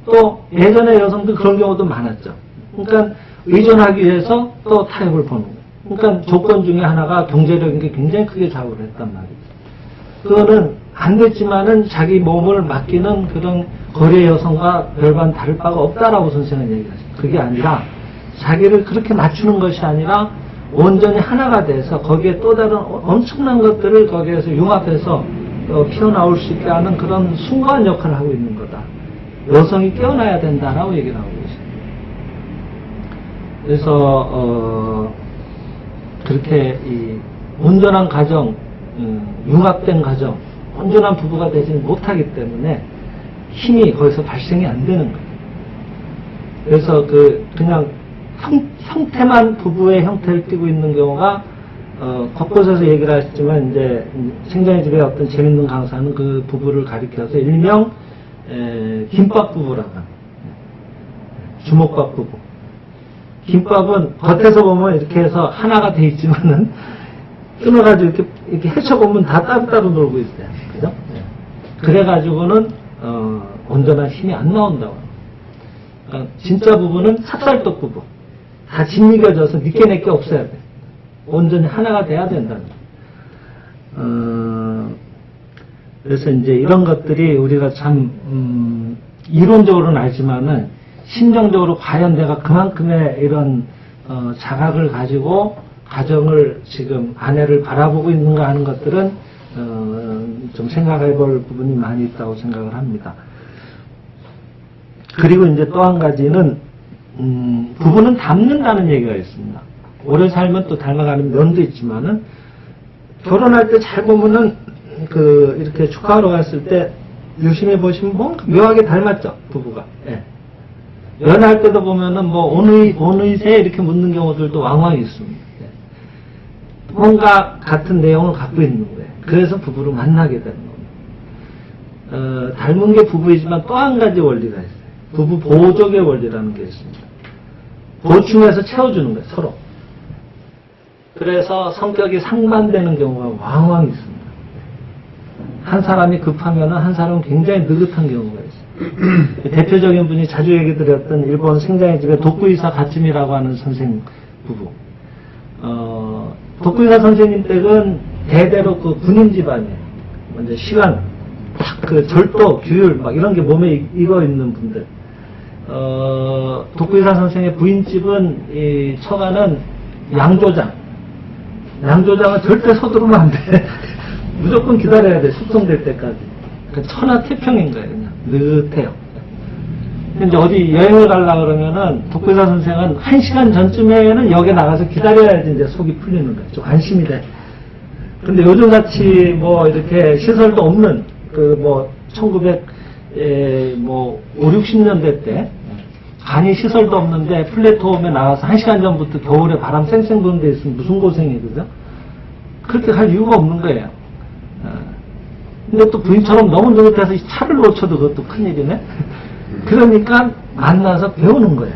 A: 또 예전에 여성들 그런 경우도 많았죠. 그러니까 의존하기 위해서 또 타협을 보는 거예요. 그러니까 조건 중에 하나가 경제력인 게 굉장히 크게 작용을 했단 말이죠. 그거는 안 됐지만은 자기 몸을 맡기는 그런 거래 여성과 별반 다를 바가 없다라고 선생은 얘기하십니다. 그게 아니라 자기를 그렇게 맞추는 것이 아니라 온전히 하나가 돼서 거기에 또 다른 엄청난 것들을 거기에서 융합해서 피어나올 수 있게 하는 그런 숭고한 역할을 하고 있는 거다. 여성이 깨어나야 된다라고 얘기를 하고 있습니다. 그래서 그렇게 이 온전한 가정, 융합된 가정, 온전한 부부가 되지 못하기 때문에 힘이 거기서 발생이 안 되는 거예요. 그래서 그냥 형태만 부부의 형태를 띠고 있는 경우가 곳곳에서 얘기를 하셨지만 이제 생전의 집에 어떤 재밌는 강사는 그 부부를 가리켜서 일명 김밥 부부라고 합니다. 주먹밥 부부. 김밥은 겉에서 보면 이렇게 해서 하나가 돼 있지만은 끊어가지고 이렇게 헤쳐보면 다 따로따로 놀고 있어요. 그죠? 그래가지고는 온전한 힘이 안 나온다고. 그러니까 진짜 부부는 찹쌀떡 부부. 다 짓이겨져서 니께 내게 없어야 돼. 온전히 하나가 돼야 된다는 거예요. 그래서 이제 이런 것들이 우리가 참 이론적으로는 알지만은 심정적으로 과연 내가 그만큼의 이런 자각을 가지고 가정을 지금 아내를 바라보고 있는가 하는 것들은 좀 생각해 볼 부분이 많이 있다고 생각을 합니다. 그리고 이제 또 한 가지는 부부는 닮는다는 얘기가 있습니다. 오래 살면 또 닮아가는 면도 있지만은 결혼할 때 잘 보면은 이렇게 축하하러 갔을 때 유심히 보시면 뭔가 묘하게 닮았죠, 부부가. 예. 연애할 때도 보면은 뭐 어느 세 이렇게 묻는 경우들도 왕왕 있습니다. 예. 뭔가 같은 내용을 갖고 있는 거예요. 그래서 부부를 만나게 되는 겁니다. 닮은 게 부부이지만 또 한 가지 원리가 있어요. 부부 보조의 원리라는 게 있습니다. 보충해서 채워주는 거예요, 서로. 그래서 성격이 상반되는 경우가 왕왕 있습니다. 한 사람이 급하면 한 사람은 굉장히 느긋한 경우가 있어요. 대표적인 분이 자주 얘기 드렸던 일본 생장의 집에 doku이사 가츠미라고 하는 선생 부부. doku이사 선생님 댁은 대대로 군인 집안이에요. 먼저 시간, 딱 절도, 규율, 막 이런 게 몸에 익어 있는 분들. doku이사 선생의 부인집은 이 처가는 양조장. 양조장은 절대 서두르면 안 돼. 무조건 기다려야 돼, 숙성될 때까지. 천하태평인 거예요, 그냥. 느긋해요. 이제 어디 여행을 가려고 그러면은, 독교사 선생은 1시간 전쯤에는 역에 나가서 기다려야지 이제 속이 풀리는 거예요. 좀 안심이 돼. 근데 요즘같이 뭐 이렇게 시설도 없는, 5, 60년대 때, 간이 시설도 없는데 플랫폼에 나가서 1시간 전부터 겨울에 바람 쌩쌩 부는 데 있으면 무슨 고생이거든? 그렇게 갈 이유가 없는 거예요. 근데 또 부인처럼 너무 느긋해서 차를 놓쳐도 그것도 큰일이네? 그러니까 만나서 배우는 거예요.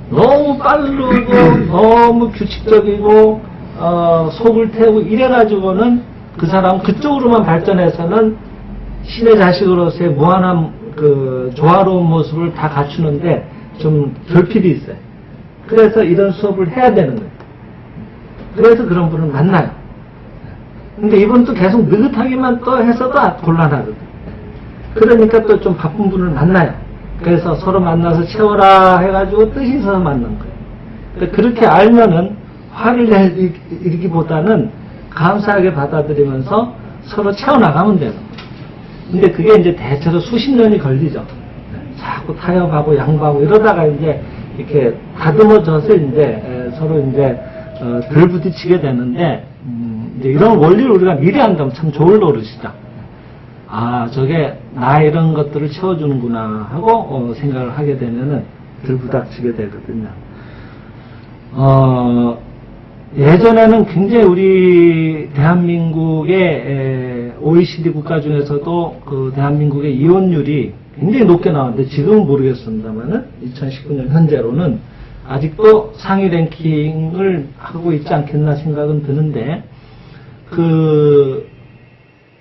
A: 너무 빠르고, 너무 규칙적이고, 속을 태우고 이래가지고는 그 사람 그쪽으로만 발전해서는 신의 자식으로서의 무한한 조화로운 모습을 다 갖추는데 좀 결핍이 있어요. 그래서 이런 수업을 해야 되는 거예요. 그래서 그런 분을 만나요. 근데 이분도 계속 느긋하기만 또 해서도 곤란하거든. 그러니까 또 좀 바쁜 분을 만나요. 그래서 서로 만나서 채워라 해가지고 뜻이 있어서 만난 거예요. 그러니까 그렇게 알면은 화를 내기보다는 감사하게 받아들이면서 서로 채워나가면 되는 거예요. 근데 그게 이제 대체로 수십 년이 걸리죠. 자꾸 타협하고 양보하고 이러다가 이제 이렇게 다듬어져서 이제 서로 이제 덜 부딪히게 되는데, 이제 이런 원리를 우리가 미리 안다면 참 좋을 노릇이다. 아, 저게 나 이런 것들을 채워주는구나 하고 생각을 하게 되면은 덜 부닥치게 되거든요. 예전에는 굉장히 우리 대한민국의 OECD 국가 중에서도 대한민국의 이혼율이 굉장히 높게 나왔는데 지금은 모르겠습니다만은 2019년 현재로는 아직도 상위 랭킹을 하고 있지 않겠나 생각은 드는데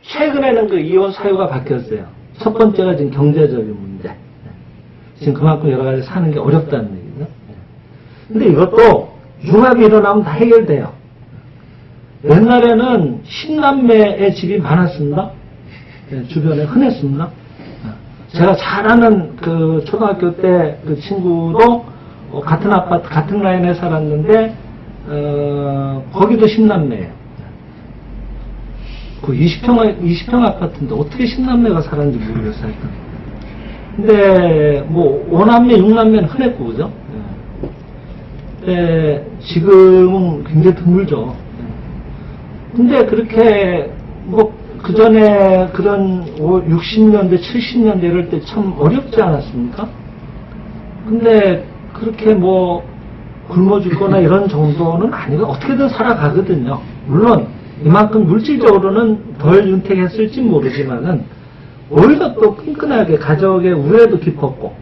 A: 최근에는 이혼 사유가 바뀌었어요. 첫 번째가 지금 경제적인 문제. 지금 그만큼 여러 가지 사는 게 어렵다는 얘기죠. 근데 이것도 융합이 일어나면 다 해결돼요. 옛날에는 10남매의 집이 많았습니다. 주변에 흔했습니다. 제가 잘 아는 초등학교 때 친구도 같은 아파트, 같은 라인에 살았는데, 거기도 10남매예요. 20평 아파트인데 어떻게 10남매가 살았는지 모르겠어요. 근데, 5남매, 6남매는 흔했고, 그죠? 지금은 굉장히 드물죠. 근데 그렇게 그 전에 그런 60년대, 70년대 이럴 때 참 어렵지 않았습니까? 근데 그렇게 굶어 죽거나 이런 정도는 아니고 어떻게든 살아가거든요. 물론 이만큼 물질적으로는 덜 윤택했을지 모르지만은 오히려 또 끈끈하게 가족의 우애도 깊었고,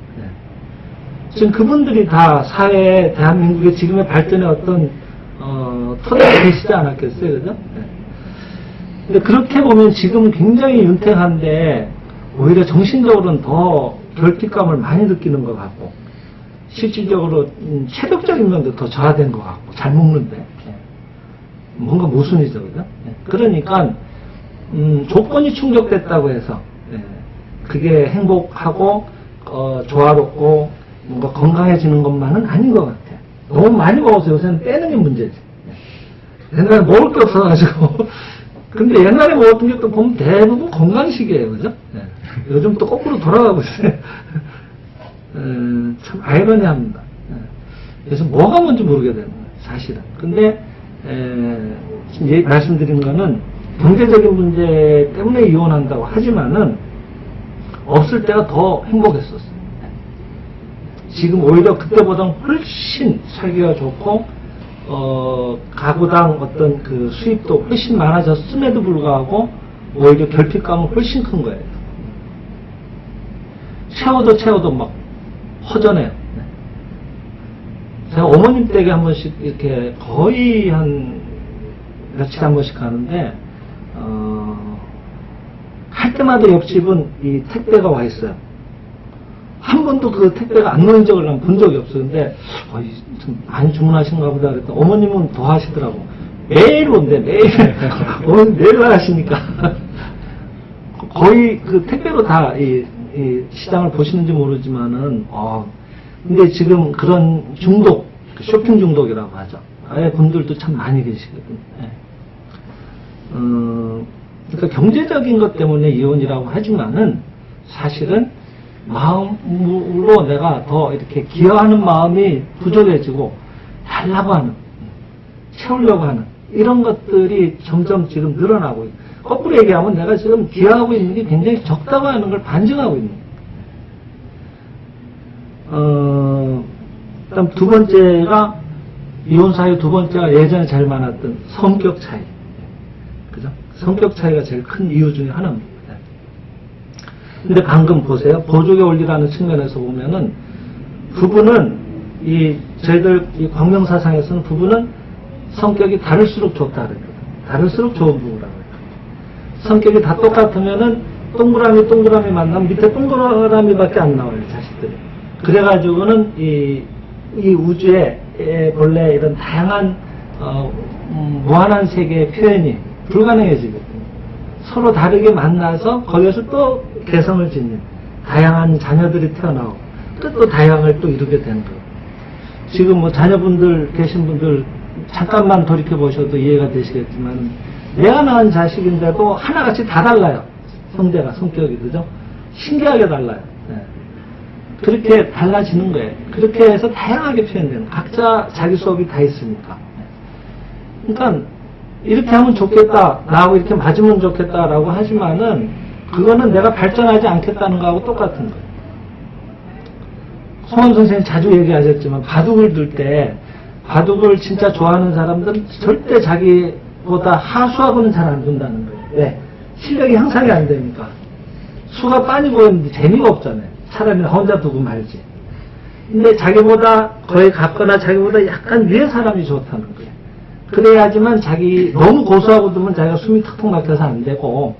A: 지금 그분들이 다 사회에 대한민국의 지금의 발전의 어떤 토대가 되시지 않았겠어요, 그죠? 근데 그렇게 보면 지금 굉장히 윤택한데 오히려 정신적으로는 더 결핍감을 많이 느끼는 것 같고 실질적으로 체력적인 면도 더 저하된 것 같고 잘 먹는데 뭔가 모순이죠, 그죠? 그러니까 조건이 충족됐다고 해서 그게 행복하고 조화롭고 뭔가 건강해지는 것만은 아닌 것 같아요. 너무 많이 먹어서 요새는 빼는 게 문제지. 옛날에 먹을 게 없어가지고. 근데 옛날에 먹었던 게 또 보면 대부분 건강식이에요. 그죠? 네. 요즘 또 거꾸로 돌아가고 있어요. 참 아이러니합니다. 그래서 뭐가 뭔지 모르게 되는 거예요. 사실은. 근데 지금 말씀드린 거는 경제적인 문제 때문에 이혼한다고 하지만은 없을 때가 더 행복했었어요. 지금 오히려 그때보다는 훨씬 살기가 좋고 가구당 어떤 그 수입도 훨씬 많아졌음에도 불구하고 오히려 결핍감은 훨씬 큰 거예요. 채워도 막 허전해요. 제가 어머님 댁에 한 번씩 이렇게 거의 한 며칠에 한 번씩 가는데 할 때마다 옆집은 이 택배가 와 있어요. 한 번도 그 택배가 안 놓인 적을 난 본 적이 없어요. 근데 좀 많이 주문하신가 보다 그랬더니 어머님은 더 하시더라고. 매일 온대, 매일. 어머님 매일 하시니까. 거의 그 택배로 다 이 시장을 보시는지 모르지만은 근데 지금 그런 중독, 쇼핑 중독이라고 하죠. 아예 분들도 참 많이 계시거든요. 그러니까 경제적인 것 때문에 이혼이라고 하지만은 사실은 마음으로 내가 더 이렇게 기여하는 마음이 부족해지고 달라고 하는, 채우려고 하는 이런 것들이 점점 지금 늘어나고 있어요. 거꾸로 얘기하면 내가 지금 기여하고 있는 게 굉장히 적다고 하는 걸 반증하고 있는 거예요. 그다음 두 번째가 이혼 사유 두 번째가 예전에 제일 많았던 성격 차이. 그죠? 성격 차이가 제일 큰 이유 중에 하나입니다. 근데 방금 보세요. 보조개 원리라는 측면에서 보면은 부부는 저희들 이 광명사상에서는 부부는 성격이 다를수록 좋다 그랬거든. 다를수록 좋은 부부라고 해요. 성격이 다 똑같으면은 동그라미 만나면 밑에 동그라미밖에 안 나와요, 자식들이. 그래가지고는 이 우주에 본래 이런 다양한 무한한 세계의 표현이 불가능해지거든요. 서로 다르게 만나서 거기에서 또 개성을 짓는 다양한 자녀들이 태어나고 또 다양을 또 이루게 되는 거예요. 지금 뭐 자녀분들 계신 분들 잠깐만 돌이켜 보셔도 이해가 되시겠지만 내가 낳은 자식인데도 하나같이 다 달라요. 성대가, 성격이, 그죠? 신기하게 달라요. 네. 그렇게 달라지는 거예요. 그렇게 해서 다양하게 표현되는, 각자 자기 수업이 다 있으니까. 그러니까 이렇게 하면 좋겠다, 나하고 이렇게 맞으면 좋겠다라고 하지만은 그거는 내가 발전하지 않겠다는 거하고 똑같은 거예요. 송원 선생님 자주 얘기하셨지만 바둑을 둘 때 바둑을 진짜 좋아하는 사람들은 절대 자기보다 하수하고는 잘 안 둔다는 거예요. 왜? 실력이 향상이 안 되니까. 수가 빠지고 있는데 재미가 없잖아요. 차라리 혼자 두고 말지. 근데 자기보다 거의 같거나 자기보다 약간 위에 사람이 좋다는 거예요. 그래야지만 너무 고수하고 두면 자기가 숨이 턱턱 막혀서 안 되고,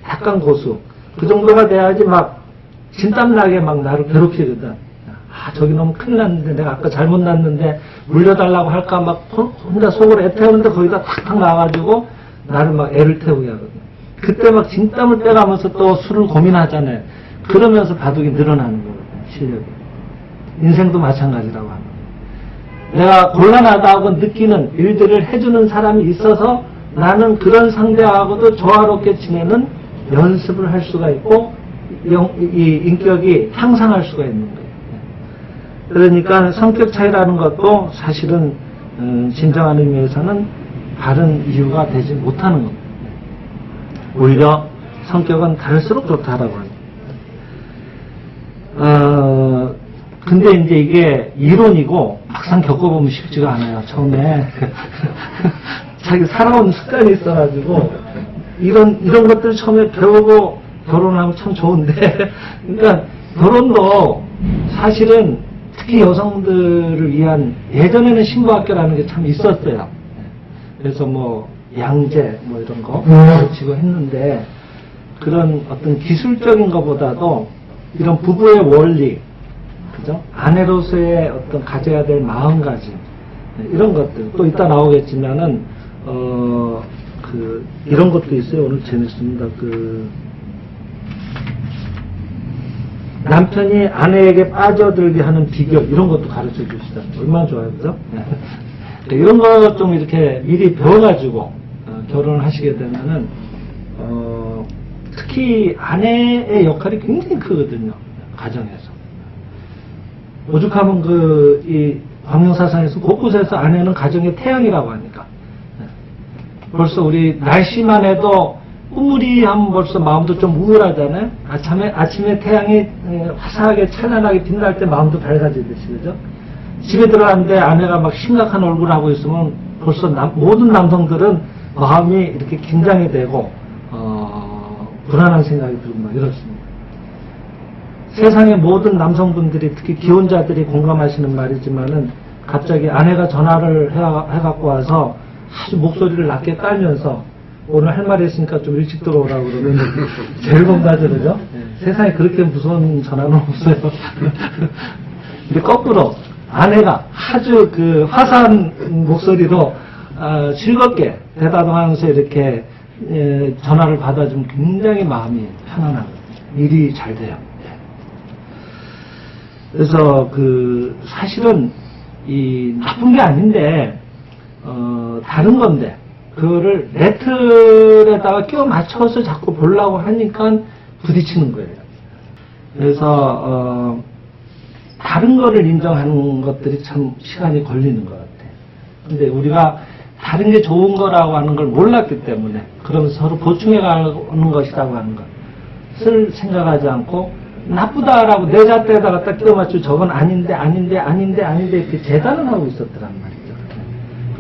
A: 약간 고수. 그 정도가 돼야지 막, 진땀나게 막 나를 괴롭히거든. 저기 너무 큰일 났는데, 내가 아까 잘못 났는데, 물려달라고 할까 막, 혼자 속으로 애태우는데 거기다 탁탁 나와가지고, 나를 막 애를 태우게 하거든. 그때 막 진땀을 빼가면서 또 술을 고민하잖아요. 그러면서 바둑이 늘어나는 거거든, 실력이. 인생도 마찬가지라고 하는 거예요. 내가 곤란하다고 느끼는 일들을 해주는 사람이 있어서 나는 그런 상대하고도 조화롭게 지내는 연습을 할 수가 있고 이 인격이 향상할 수가 있는 거예요. 그러니까 성격 차이라는 것도 사실은 진정한 의미에서는 다른 이유가 되지 못하는 겁니다. 오히려 성격은 다를수록 좋다라고 합니다. 근데 이제 이게 이론이고 막상 겪어보면 쉽지가 않아요. 처음에 자기 살아온 습관이 있어가지고 이런 것들 처음에 배우고 결혼하면 참 좋은데 그러니까 결혼도 사실은 특히 여성들을 위한 예전에는 신부학교라는 게 참 있었어요. 그래서 뭐 양재 뭐 이런 거 가르치고 했는데 그런 어떤 기술적인 것보다도 이런 부부의 원리, 그죠? 아내로서의 어떤 가져야 될 마음가짐 이런 것들 또 이따 나오겠지만은 이런 것도 있어요. 오늘 재밌습니다. 남편이 아내에게 빠져들게 하는 비결 이런 것도 가르쳐 주시다. 얼마나 좋아요, 그죠? 이런 거 좀 이렇게 미리 배워가지고 결혼을 하시게 되면은 특히 아내의 역할이 굉장히 크거든요, 가정에서. 오죽하면 이 광명사상에서 곳곳에서 아내는 가정의 태양이라고 하니까. 벌써 우리 날씨만 해도 우물이하면 벌써 마음도 좀 우울하잖아요. 아침에 태양이 화사하게 찬란하게 빛날 때 마음도 밝아지듯이, 그죠? 집에 들어갔는데 아내가 막 심각한 얼굴 하고 있으면 벌써 모든 남성들은 마음이 이렇게 긴장이 되고 불안한 생각이 들고 막 이렇습니다. 세상의 모든 남성분들이 특히 기혼자들이 공감하시는 말이지만은 갑자기 아내가 전화를 해갖고 와서 아주 목소리를 낮게 깔면서 오늘 할 말이 있으니까 좀 일찍 들어오라고 그러면 제일 겁나죠, 그죠? 세상에 그렇게 무서운 전화는 없어요. 근데 거꾸로 아내가 아주 그 화사한 목소리로 즐겁게 대답하면서 이렇게 전화를 받아주면 굉장히 마음이 편안하거든요. 일이 잘 돼요. 그래서 사실은 이 나쁜 게 아닌데 다른 건데 그거를 내 틀에다가 끼워 맞춰서 자꾸 보려고 하니까 부딪히는 거예요. 그래서 다른 거를 인정하는 것들이 참 시간이 걸리는 것 같아요. 근데 우리가 다른 게 좋은 거라고 하는 걸 몰랐기 때문에 그러면서 서로 보충해 가는 것이라고 하는 것을 생각하지 않고 나쁘다라고 내 잣대에다가 딱 끼워 맞추고 저건 아닌데 이렇게 재단을 하고 있었더란 말이죠.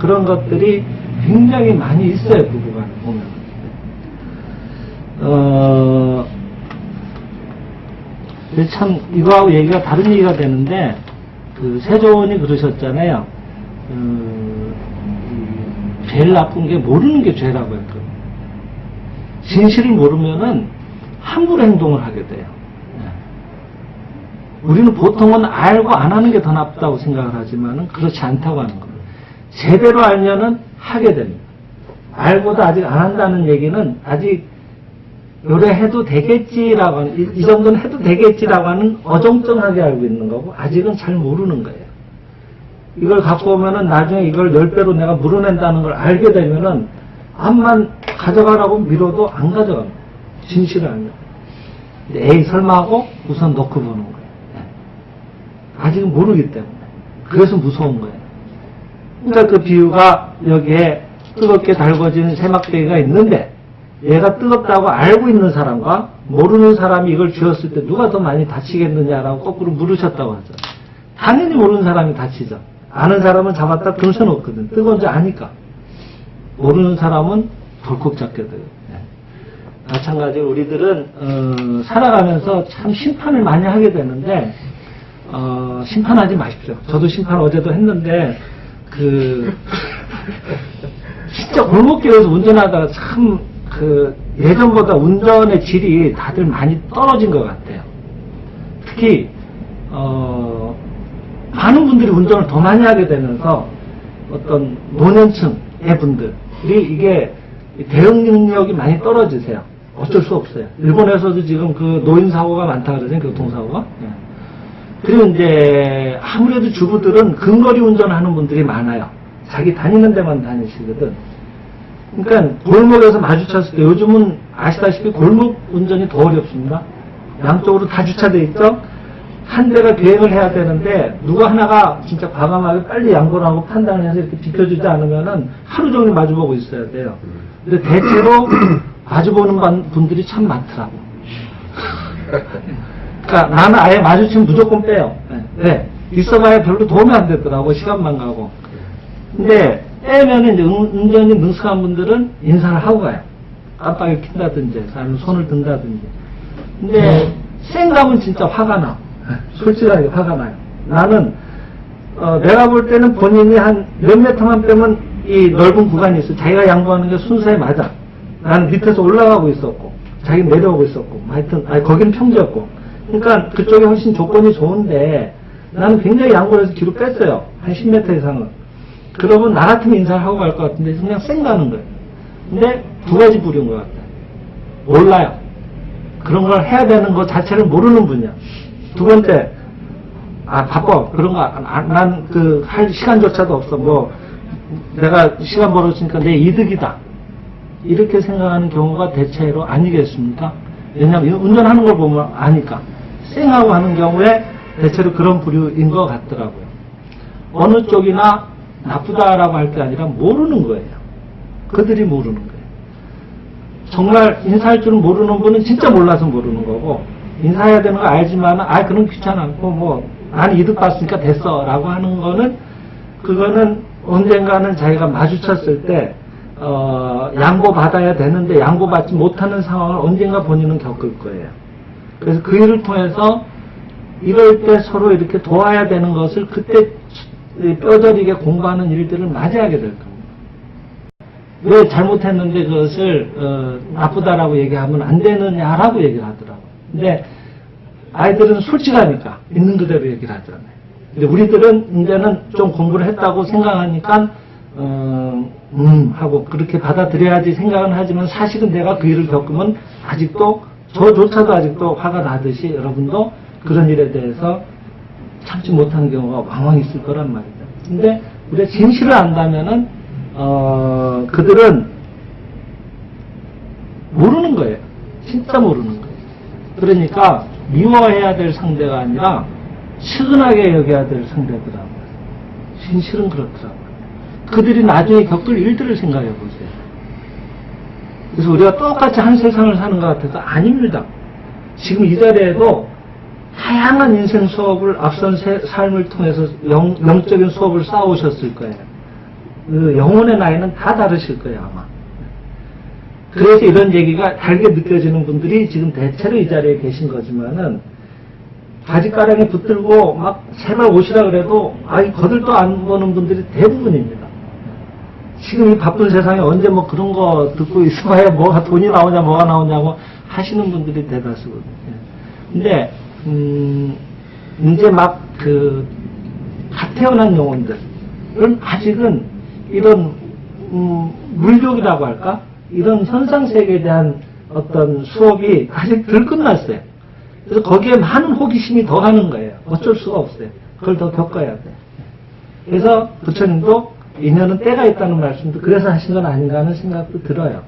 A: 그런 것들이 굉장히 많이 있어요, 부부간에 보면. 참 이거하고 얘기가 다른 얘기가 되는데 세조원이 그러셨잖아요. 제일 나쁜 게 모르는 게 죄라고 했거든요. 진실을 모르면은 함부로 행동을 하게 돼요. 우리는 보통은 알고 안 하는 게 더 나쁘다고 생각을 하지만은 그렇지 않다고 하는 겁니다. 제대로 알면은 하게 됩니다. 알고도 아직 안 한다는 얘기는 아직 요래 해도 되겠지라고 하는, 이 정도는 해도 되겠지라고 하는 어정쩡하게 알고 있는 거고 아직은 잘 모르는 거예요. 이걸 갖고 오면은 나중에 이걸 10배로 내가 물어낸다는 걸 알게 되면은 암만 가져가라고 밀어도 안 가져갑니다. 진실을 알면. 에이 설마 하고 우선 넣고 보는 거예요. 아직은 모르기 때문에. 그래서 무서운 거예요. 그러니까 그 비유가 여기에 뜨겁게 달궈진 세막대기가 있는데 얘가 뜨겁다고 알고 있는 사람과 모르는 사람이 이걸 쥐었을 때 누가 더 많이 다치겠느냐라고 거꾸로 물으셨다고 하죠. 당연히 모르는 사람이 다치죠. 아는 사람은 잡았다 들쳐놓거든. 뜨거운 줄 아니까. 모르는 사람은 덜컥 잡게 돼요. 마찬가지로 우리들은 살아가면서 참 심판을 많이 하게 되는데 심판하지 마십시오. 저도 심판 어제도 했는데 진짜 골목길에서 운전하다가 참 예전보다 운전의 질이 다들 많이 떨어진 것 같아요. 특히 많은 분들이 운전을 더 많이 하게 되면서 어떤 노년층의 분들이 이게 대응 능력이 많이 떨어지세요. 어쩔 수 없어요. 일본에서도 지금 노인 사고가 많다 그러잖아요. 교통사고가. 그리고 이제 아무래도 주부들은 근거리 운전하는 분들이 많아요. 자기 다니는 데만 다니시거든. 그러니까 골목에서 마주쳤을 때 요즘은 아시다시피 골목 운전이 더 어렵습니다. 양쪽으로 다 주차돼 있죠. 한 대가 비행을 해야 되는데 누가 하나가 진짜 과감하게 빨리 양보를 하고 판단을 해서 이렇게 비켜주지 않으면은 하루 종일 마주보고 있어야 돼요. 근데 대체로 마주보는 분들이 참 많더라고. 그러니까 나는 아예 마주치면 무조건 빼요. 네. 있어봐야 별로 도움이 안 되더라고. 시간만 가고. 근데 빼면은 이제 운전이 능숙한 분들은 인사를 하고 가요. 깜빡이 킨다든지 아니면 손을 든다든지. 근데 생각은 진짜 화가 나. 솔직하게 화가 나요. 나는 내가 볼 때는 본인이 한 몇 메터만 빼면 이 넓은 구간이 있어. 자기가 양보하는 게 순서에 맞아. 나는 밑에서 올라가고 있었고 자기는 내려오고 있었고 하여튼 거기는 평지였고 그러니까 그쪽이 훨씬 조건이 좋은데 나는 굉장히 양보를 해서 뒤로 뺐어요. 한 10m 이상은. 그러면 나 같으면 인사를 하고 갈 것 같은데 그냥 쌩 가는 거예요. 근데 두 가지 부류인 것 같아요. 몰라요. 그런 걸 해야 되는 것 자체를 모르는 분이야. 두 번째, 바빠. 그런 거, 난 할 시간조차도 없어. 내가 시간 벌었으니까 내 이득이다. 이렇게 생각하는 경우가 대체로 아니겠습니까? 왜냐하면 운전하는 걸 보면 아니까. 쌩하고 하는 경우에 대체로 그런 부류인 것 같더라고요. 어느 쪽이나 나쁘다라고 할 게 아니라 모르는 거예요. 그들이 모르는 거예요. 정말 인사할 줄은 모르는 분은 진짜 몰라서 모르는 거고, 인사해야 되는 거 알지만, 그럼 귀찮았고, 나는 이득 봤으니까 됐어. 라고 하는 거는, 그거는 언젠가는 자기가 마주쳤을 때, 양보받아야 되는데, 양보받지 못하는 상황을 언젠가 본인은 겪을 거예요. 그래서 그 일을 통해서, 이럴 때 서로 이렇게 도와야 되는 것을 그때 뼈저리게 공부하는 일들을 맞이하게 될 겁니다. 왜 잘못했는데 그것을 나쁘다라고 얘기하면 안 되느냐라고 얘기를 하더라고요. 근데 아이들은 솔직하니까 있는 그대로 얘기를 하잖아요. 근데 우리들은 이제는 좀 공부를 했다고 생각하니까 하고 그렇게 받아들여야지 생각은 하지만 사실은 내가 그 일을 겪으면 아직도 저조차도 아직도 화가 나듯이 여러분도 그런 일에 대해서 참지 못하는 경우가 왕왕 있을 거란 말이죠. 근데 우리가 진실을 안다면은 그들은 모르는 거예요. 진짜 모르는 거예요. 그러니까 미워해야 될 상대가 아니라 측은하게 여겨야 될 상대더라고요. 진실은 그렇더라고요. 그들이 나중에 겪을 일들을 생각해 보세요. 그래서 우리가 똑같이 한 세상을 사는 것 같아서 아닙니다. 지금 이 자리에도 다양한 인생 수업을 앞선 삶을 통해서 영적인 수업을 쌓아오셨을 거예요. 그 영혼의 나이는 다 다르실 거예요, 아마. 그래서 이런 얘기가 다르게 느껴지는 분들이 지금 대체로 이 자리에 계신 거지만은, 바지가랑에 붙들고 막 제발 오시라 그래도, 거들도 안 보는 분들이 대부분입니다. 지금 이 바쁜 세상에 언제 그런 거 듣고 있어봐야 뭐가 돈이 나오냐, 뭐가 나오냐고 하시는 분들이 대다수거든요. 근데, 이제 막 갓 태어난 영혼들은 아직은 이런 물욕이라고 할까? 이런 현상세계에 대한 어떤 수업이 아직 덜 끝났어요. 그래서 거기에 많은 호기심이 더 가는 거예요. 어쩔 수가 없어요. 그걸 더 겪어야 돼. 그래서 부처님도 인연은 때가 있다는 말씀도 그래서 하신 건 아닌가 하는 생각도 들어요.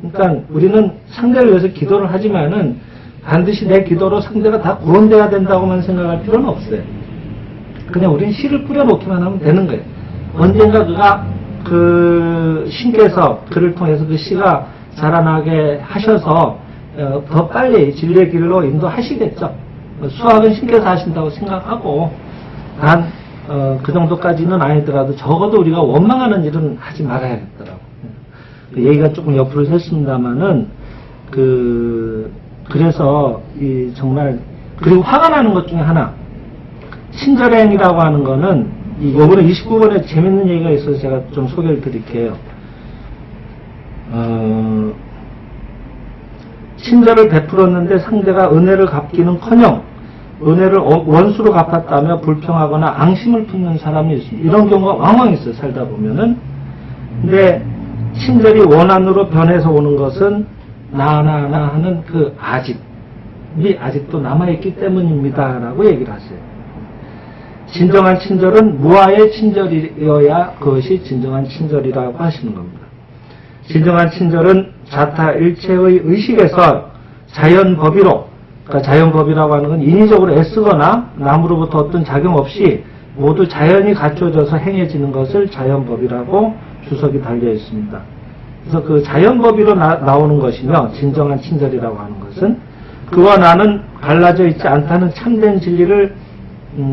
A: 그러니까 우리는 상대를 위해서 기도를 하지만은 반드시 내 기도로 상대가 다 구원돼야 된다고만 생각할 필요는 없어요. 그냥 우리는 씨를 뿌려놓기만 하면 되는 거예요. 언젠가 그가 신께서 그를 통해서 그 씨가 자라나게 하셔서 더 빨리 진리의 길로 인도하시겠죠. 수학은 신께서 하신다고 생각하고 단 그 정도까지는 아니더라도 적어도 우리가 원망하는 일은 하지 말아야겠더라고. 얘기가 조금 옆으로 샜습니다만은 그래서 정말 그리고 화가 나는 것 중에 하나 친절행이라고 하는 거는 요번에 29번에 재밌는 얘기가 있어서 제가 좀 소개를 드릴게요. 친절을 베풀었는데 상대가 은혜를 갚기는커녕 은혜를 원수로 갚았다며 불평하거나 앙심을 품는 사람이 있습니다. 이런 경우가 왕왕 있어요. 살다 보면은. 근데 친절이 원한으로 변해서 오는 것은 나 하는 그 아집이 아직도 남아있기 때문입니다. 라고 얘기를 하세요. 진정한 친절은 무아의 친절이어야 그것이 진정한 친절이라고 하시는 겁니다. 진정한 친절은 자타 일체의 의식에서 자연법의로, 그러니까 자연법이라고 하는 건 인위적으로 애쓰거나 남으로부터 어떤 작용 없이 모두 자연이 갖춰져서 행해지는 것을 자연법이라고 주석이 달려 있습니다. 그래서 그 자연법의로 나오는 것이며 진정한 친절이라고 하는 것은 그와 나는 갈라져 있지 않다는 참된 진리를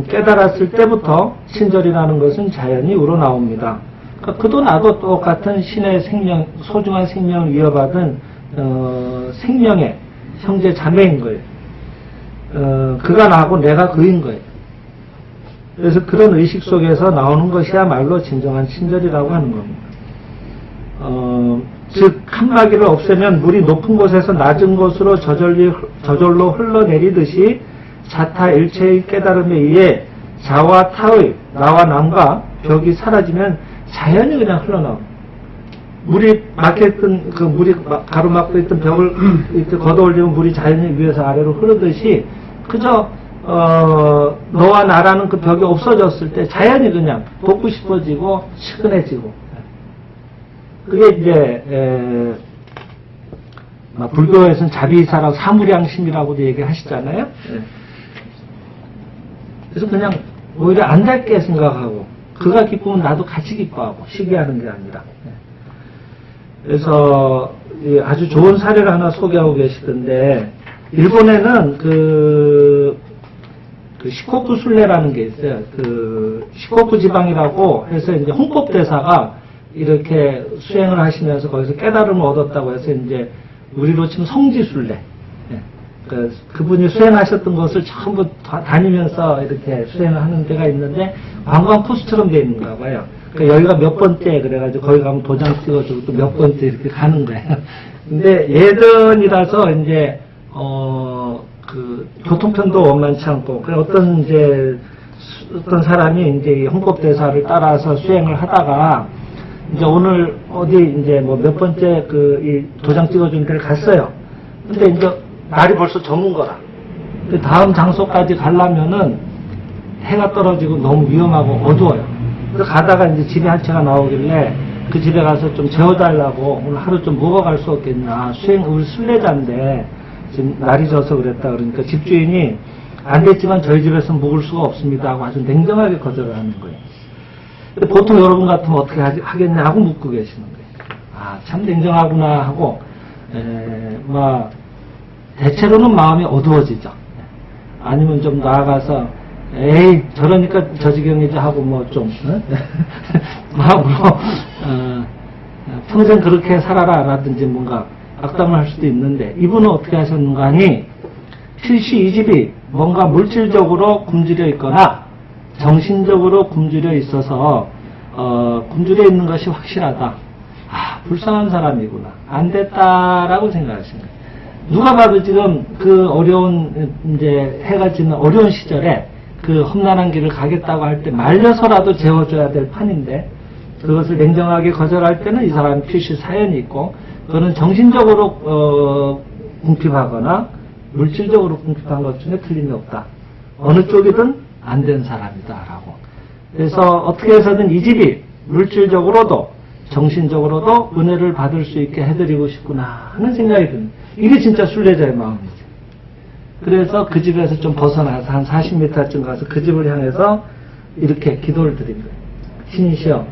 A: 깨달았을 때부터 친절이라는 것은 자연히 우러나옵니다. 그러니까 그도 나도 똑같은 신의 생명, 소중한 생명을 이어받은 생명의 형제 자매인 거예요. 그가 나고 내가 그인 거예요. 그래서 그런 의식 속에서 나오는 것이야말로 진정한 친절이라고 하는 겁니다. 즉 칸막이를 없애면 물이 높은 곳에서 낮은 곳으로 저절로 흘러내리듯이 자타 일체의 깨달음에 의해 자와 타의 나와 남과 벽이 사라지면 자연히 그냥 흘러나옵니다. 물이 막혀있던 물이 가로막고 있던 벽을 이렇게 걷어올리면 물이 자연히 위에서 아래로 흐르듯이 그저 너와 나라는 그 벽이 없어졌을 때 자연히 그냥 돕고 싶어지고 시큰해지고. 그게 이제 불교에서는 자비사라고 사무량심이라고도 얘기하시잖아요. 그래서 그냥 오히려 안달게 생각하고 그가 기쁘면 나도 같이 기뻐하고 시기하는 게 아니라. 그래서 아주 좋은 사례를 하나 소개하고 계시던데 일본에는 그 시코쿠 순례라는 게 있어요. 그 시코쿠 지방이라고 해서 이제 홍법 대사가 이렇게 수행을 하시면서 거기서 깨달음을 얻었다고 해서 이제 우리로 치면 성지 순례. 그분이 수행하셨던 것을 전부 다니면서 이렇게 수행을 하는 데가 있는데 관광 코스처럼 되어 있는가 봐요. 그러니까 여기가 몇 번째 그래가지고 거기 가면 도장 찍어주고 또 몇 번째 이렇게 가는 거예요. 근데 예전이라서 이제 그 교통편도 원만치 않고 그 어떤 사람이 이제 이 홍법대사를 따라서 수행을 하다가 이제 오늘 어디 이제 뭐 몇 번째 이 도장 찍어준 데를 갔어요. 근데 이제 날이 벌써 저문 거라. 그 다음 장소까지 가려면은 해가 떨어지고 너무 위험하고 어두워요. 그래서 가다가 이제 집에 한 채가 나오길래 그 집에 가서 좀 재워달라고 오늘 하루 좀 묵어갈 수 없겠냐. 우리 순례자인데 지금 날이 져서 그랬다 그러니까 집주인이 안 됐지만 저희 집에서 묵을 수가 없습니다 하고 아주 냉정하게 거절을 하는 거예요. 근데 보통 여러분 같으면 어떻게 하겠냐 고 묻고 계시는 거예요. 아, 참 냉정하구나 하고 대체로는 마음이 어두워지죠. 아니면 좀 나아가서 에이 저러니까 저 지경이지 하고 뭐 좀 마음으로 평생 그렇게 살아라 라든지 뭔가 악담을 할 수도 있는데 이분은 어떻게 하셨는가 하니 필시 이 집이 뭔가 물질적으로 굶주려 있거나 정신적으로 굶주려 있어서 굶주려 있는 것이 확실하다. 아, 불쌍한 사람이구나. 안 됐다라고 생각하시는 거예요. 누가 봐도 지금 그 어려운 이제 해가 지는 어려운 시절에 그 험난한 길을 가겠다고 할 때 말려서라도 재워줘야 될 판인데 그것을 냉정하게 거절할 때는 이 사람이 필시 사연이 있고 그거는 정신적으로 궁핍하거나 물질적으로 궁핍한 것 중에 틀림이 없다. 어느 쪽이든 안 된 사람이다라고. 그래서 어떻게 해서든 이 집이 물질적으로도 정신적으로도 은혜를 받을 수 있게 해드리고 싶구나 하는 생각이 듭니다. 이게 진짜 순례자의 마음이죠. 그래서 그 집에서 좀 벗어나서 한 40m쯤 가서 그 집을 향해서 이렇게 기도를 드린 거예요. 신이시여,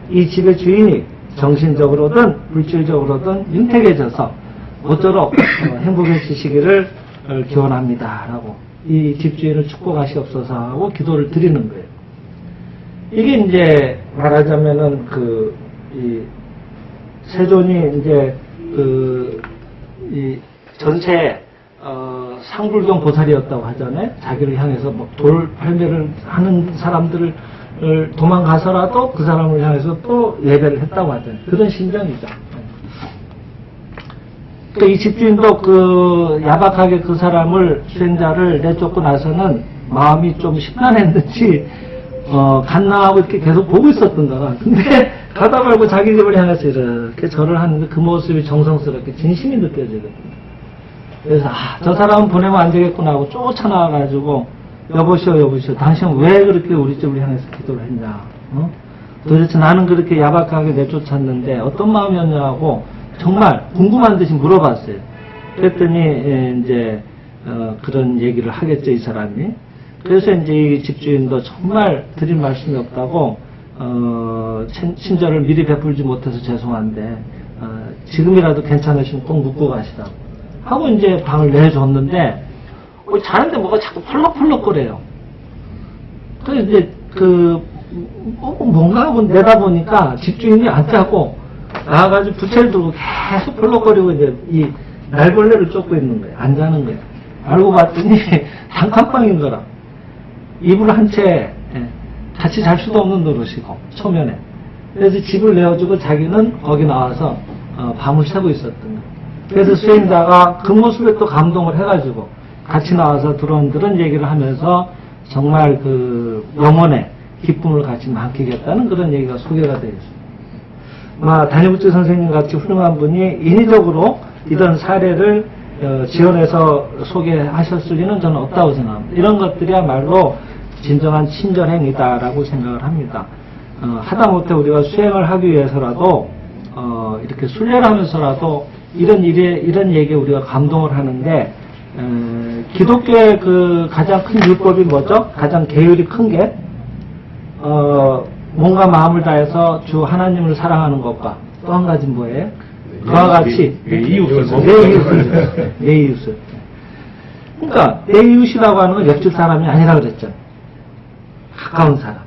A: 이 집의 주인이 정신적으로든 물질적으로든 윤택해져서 모쪼록 행복해지시기를 기원합니다 라고 이 집주인을 축복하시옵소서 하고 기도를 드리는 거예요. 이게 이제 말하자면은 이 세존이 이제 이 전체 상불경 보살이었다고 하잖아요. 자기를 향해서 뭐 돌 팔매를 하는 사람들을 도망가서라도 그 사람을 향해서 또 예배를 했다고 하잖아요. 그런 심정이죠. 그러니까 이 집주인도 야박하게 그 사람을 수행자를 내쫓고 나서는 마음이 좀 심란했는지 갔나 하고 이렇게 계속 보고 있었던 거라. 근데 가다 말고 자기 집을 향해서 이렇게 절을 하는데 그 모습이 정성스럽게 진심이 느껴지거든요. 그래서 저 사람은 보내면 안 되겠구나 하고 쫓아나와가지고 여보시오 당신은 왜 그렇게 우리 집을 향해서 기도를 했냐. 도대체 나는 그렇게 야박하게 내쫓았는데 어떤 마음이었냐 하고 정말 궁금한 듯이 물어봤어요. 그랬더니 이제 그런 얘기를 하겠죠, 이 사람이. 그래서 이제 이 집주인도 정말 드릴 말씀이 없다고 친절을 미리 베풀지 못해서 죄송한데 지금이라도 괜찮으시면 꼭 묵고 가시라고 하고 이제 방을 내줬는데 자는데 뭐가 자꾸 펄럭펄럭거려요. 그래서 이제 뭔가 하고 내다보니까 집주인이 안 자고 나와가지고 부채를 들고 계속 펄럭거리고 이제 이 날벌레를 쫓고 있는 거예요. 안 자는 거예요. 알고 봤더니 단칸방인 거라. 이불 한 채 같이 잘 수도 없는 노릇이고 초면에. 그래서 집을 내어주고 자기는 거기 나와서 밤을 새고 있었던 거예요. 그래서 수행자가 그 모습에 또 감동을 해가지고 같이 나와서 드런드런 얘기를 하면서 정말 영혼의 기쁨을 같이 만끽했다는 그런 얘기가 소개가 되어 있습니다. 단일국지 선생님 같이 훌륭한 분이 인위적으로 이런 사례를 지원해서 소개하셨을 리는 저는 없다고 생각합니다. 이런 것들이야말로 진정한 친절행위다라고 생각을 합니다. 하다못해 우리가 수행을 하기 위해서라도 이렇게 순례를 하면서라도 이런 얘기에 우리가 감동을 하는데, 기독교의 그 가장 큰 율법이 뭐죠? 가장 계율이 큰 게 몸과 마음을 다해서 주 하나님을 사랑하는 것과 또 한 가지 뭐예요? 그와 같이 내 이웃을. 그러니까 내 이웃이라고 하는 건 옆집 사람이 아니라 그랬죠. 가까운 사람.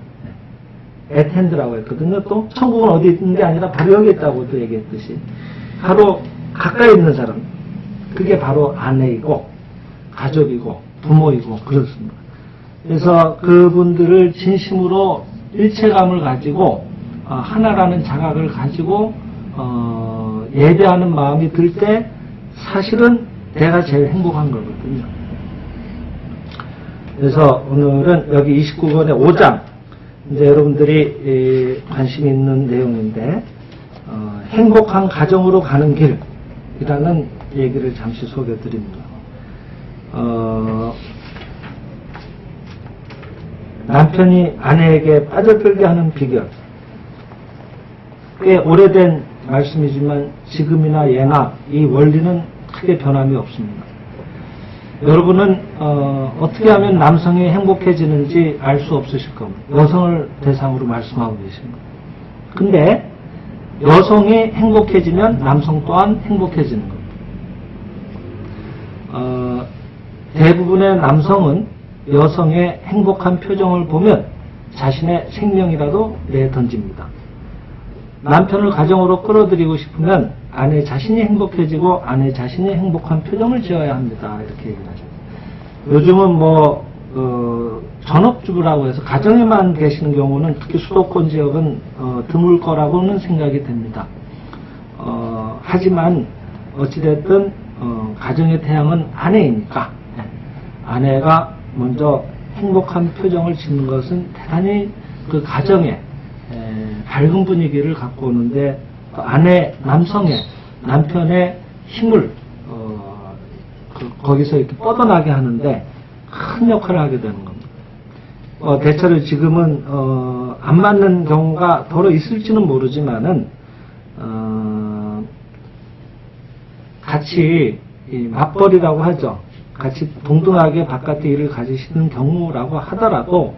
A: 앳핸드라고 했거든요. 또 천국은 어디 있는 게 아니라 바로 여기 있다고 또 얘기했듯이 바로 가까이 있는 사람. 그게 바로 아내이고 가족이고 부모이고 그렇습니다. 그래서 그분들을 진심으로 일체감을 가지고 하나라는 자각을 가지고 예배하는 마음이 들 때 사실은 내가 제일 행복한 거거든요. 그래서 오늘은 여기 29권의 5장 이제 여러분들이 관심 있는 내용인데 행복한 가정으로 가는 길이라는 얘기를 잠시 소개해 드립니다. 남편이 아내에게 빠져들게 하는 비결. 꽤 오래된 말씀이지만 지금이나 예나 이 원리는 크게 변함이 없습니다. 여러분은 어떻게 하면 남성이 행복해지는지 알 수 없으실 겁니다. 여성을 대상으로 말씀하고 계십니다. 근데 여성이 행복해지면 남성 또한 행복해지는 겁니다. 대부분의 남성은 여성의 행복한 표정을 보면 자신의 생명이라도 내던집니다. 남편을 가정으로 끌어들이고 싶으면 아내 자신이 행복해지고 아내 자신이 행복한 표정을 지어야 합니다. 이렇게 얘기를 하죠. 요즘은 전업주부라고 해서 가정에만 계시는 경우는 특히 수도권 지역은 드물 거라고는 생각이 됩니다. 하지만 어찌됐든 가정의 태양은 아내이니까 아내가 먼저 행복한 표정을 짓는 것은 대단히 그 가정에 밝은 분위기를 갖고 오는데 남편의 힘을 거기서 이렇게 뻗어나게 하는데 큰 역할을 하게 되는 겁니다. 대체로 지금은 안 맞는 경우가 더러 있을지는 모르지만은 같이 맞벌이라고 하죠. 같이 동등하게 바깥의 일을 가지시는 경우라고 하더라도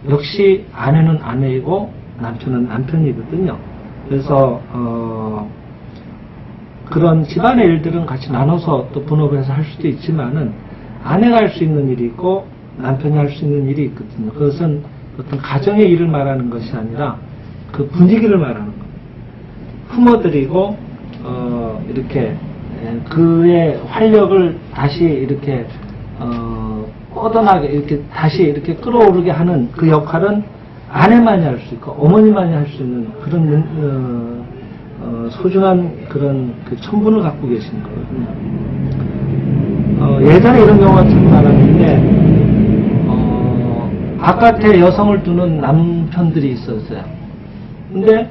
A: 역시 아내는 아내이고 남편은 남편이거든요. 그래서 그런 집안의 일들은 같이 나눠서 또 분업을 해서 할 수도 있지만은 아내가 할 수 있는 일이 있고 남편이 할 수 있는 일이 있거든요. 그것은 어떤 가정의 일을 말하는 것이 아니라 그 분위기를 말하는 겁니다. 품어드리고 이렇게 그의 활력을 다시 이렇게 뻗어나게 이렇게 다시 이렇게 끌어오르게 하는 그 역할은 아내만이 할 수 있고 어머니만이 할 수 있는 그런 소중한 그런 그 천분을 갖고 계신 거거든요. 예전에 이런 경우가 참 많았는데 바깥에 여성을 두는 남편들이 있었어요. 근데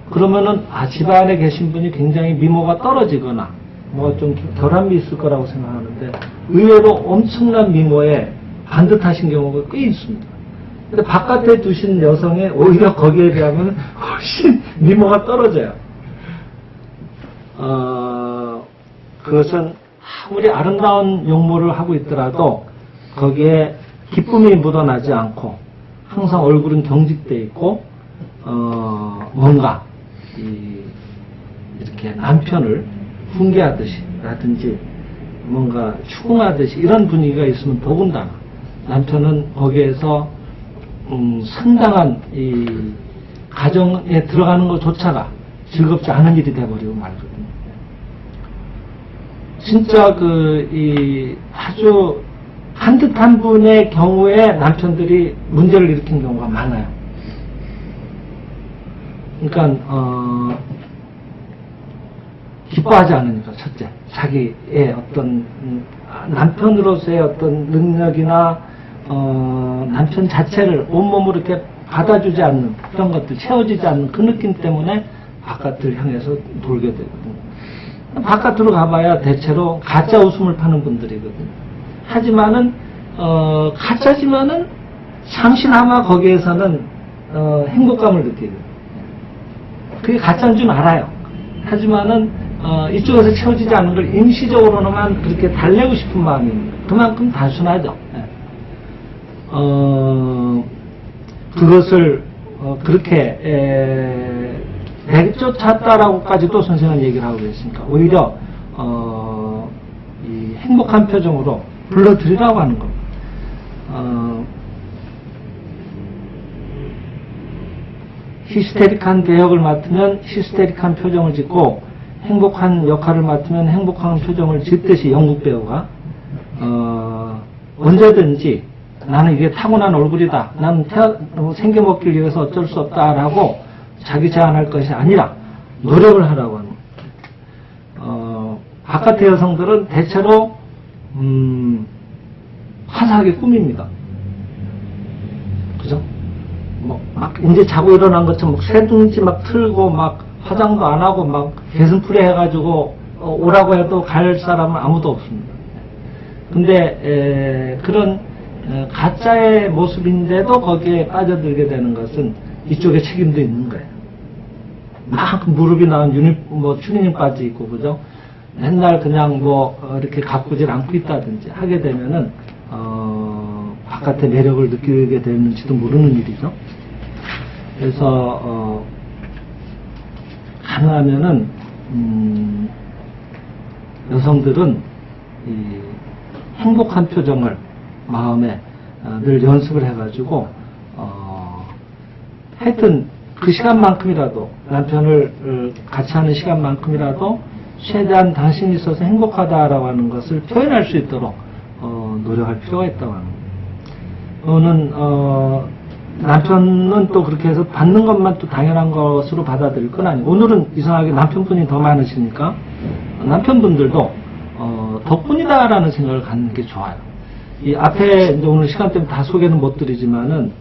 A: 그러면은 집안에 계신 분이 굉장히 미모가 떨어지거나 뭐 좀 결함이 있을 거라고 생각하는데 의외로 엄청난 미모에 반듯하신 경우가 꽤 있습니다. 근데 바깥에 두신 여성의 오히려 거기에 비하면 훨씬 미모가 떨어져요. 그것은 아무리 아름다운 용모를 하고 있더라도 거기에 기쁨이 묻어나지 않고 항상 얼굴은 경직돼 있고 뭔가 이렇게 남편을 훈계하듯이 라든지 뭔가 추궁하듯이 이런 분위기가 있으면 더군다나 남편은 거기에서 상당한 이 가정에 들어가는 것조차가 즐겁지 않은 일이 돼버리고 말거든요. 진짜 아주 한뜻한 분의 경우에 남편들이 문제를 일으킨 경우가 많아요. 그러니까 기뻐하지 않으니까 첫째 자기의 어떤 남편으로서의 어떤 능력이나 남편 자체를 온몸으로 이렇게 받아주지 않는 그런 것들 채워지지 않는 그 느낌 때문에 바깥을 향해서 돌게 되거든요. 바깥으로 가봐야 대체로 가짜 웃음을 파는 분들이거든요. 하지만은 가짜지만은 잠시나마 거기에서는 행복감을 느끼거든요. 그게 가짜인 줄 알아요. 하지만은 이쪽에서 채워지지 않는 걸 임시적으로만 그렇게 달래고 싶은 마음입니다. 그만큼 단순하죠. 그것을 그렇게 내쫓았다라고까지도 선생은 얘기를 하고 계십니까? 오히려 이 행복한 표정으로 불러들이라고 하는 겁니다. 히스테릭한 대역을 맡으면 히스테릭한 표정을 짓고 행복한 역할을 맡으면 행복한 표정을 짓듯이 영국 배우가 언제든지 나는 이게 타고난 얼굴이다. 나는 생겨 먹기 위해서 어쩔 수 없다라고 자기 제한할 것이 아니라 노력을 하라고 하는 바깥의 여성들은 대체로 화사하게 꾸밉니다. 그죠? 막 이제 자고 일어난 것처럼 막 새둥지 막 틀고 막 화장도 안 하고 막 개슴풀이 해가지고 오라고 해도 갈 사람은 아무도 없습니다. 근데 그런 가짜의 모습인데도 거기에 빠져들게 되는 것은 이쪽에 책임도 있는 거예요. 막 무릎이 나온 추리닝 바지 입고 그죠? 맨날 그냥 이렇게 가꾸질 않고 있다든지 하게 되면은 바깥의 매력을 느끼게 되는지도 모르는 일이죠. 그래서 가능하면은 여성들은 이 행복한 표정을 마음에 늘 연습을 해가지고 하여튼 그 시간만큼이라도 남편을 같이 하는 시간만큼이라도 최대한 당신이 있어서 행복하다라고 하는 것을 표현할 수 있도록 노력할 필요가 있다고 합니다. 남편은 또 그렇게 해서 받는 것만 또 당연한 것으로 받아들일 건 아니고 오늘은 이상하게 남편분이 더 많으시니까 남편분들도 덕분이다라는 생각을 갖는 게 좋아요. 이 앞에 이제 오늘 시간 때문에 다 소개는 못 드리지만은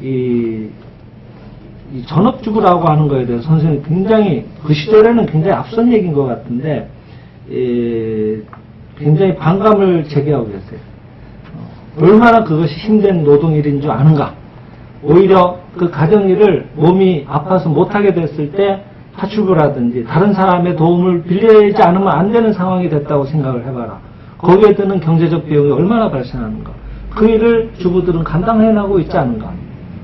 A: 이 전업주부라고 하는 거에 대해서 선생님이 굉장히 그 시절에는 굉장히 앞선 얘기인 것 같은데 굉장히 반감을 제기하고 계세요. 얼마나 그것이 힘든 노동일인 줄 아는가. 오히려 그 가정일을 몸이 아파서 못하게 됐을 때 파출부라든지 다른 사람의 도움을 빌리지 않으면 안 되는 상황이 됐다고 생각을 해봐라. 거기에 드는 경제적 비용이 얼마나 발생하는가. 그 일을 주부들은 감당해나가고 있지 않은가.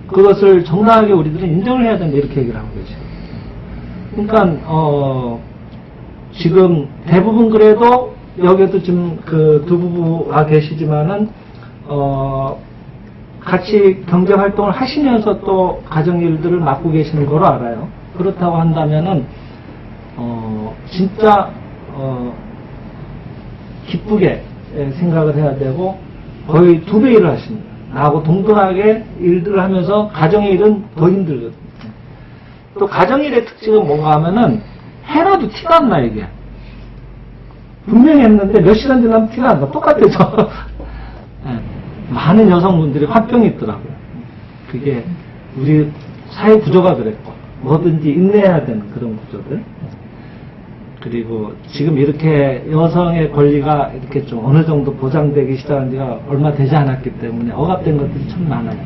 A: 그것을 정당하게 우리들은 인정을 해야 된다 이렇게 얘기를 하고 계세요. 그러니까 지금 대부분 그래도 여기에도 지금 그 두 부부가 계시지만은 같이 경제 활동을 하시면서 또 가정 일들을 맡고 계시는 거로 알아요. 그렇다고 한다면은 진짜 기쁘게 생각을 해야 되고 거의 2배 일을 하십니다. 나하고 동등하게 일들을 하면서 가정의 일은 더 힘들거든요. 또 가정일의 특징은 뭔가 하면은 해놔도 티가 안 나 이게. 분명히 했는데 몇 시간 지나면 티가 안 나. 똑같아서. 네. 많은 여성분들이 화병이 있더라고요. 그게 우리 사회 구조가 그랬고 뭐든지 인내해야 되는 그런 구조들. 그리고 지금 이렇게 여성의 권리가 이렇게 좀 어느 정도 보장되기 시작한 지가 얼마 되지 않았기 때문에 억압된 것들이 참 많아요.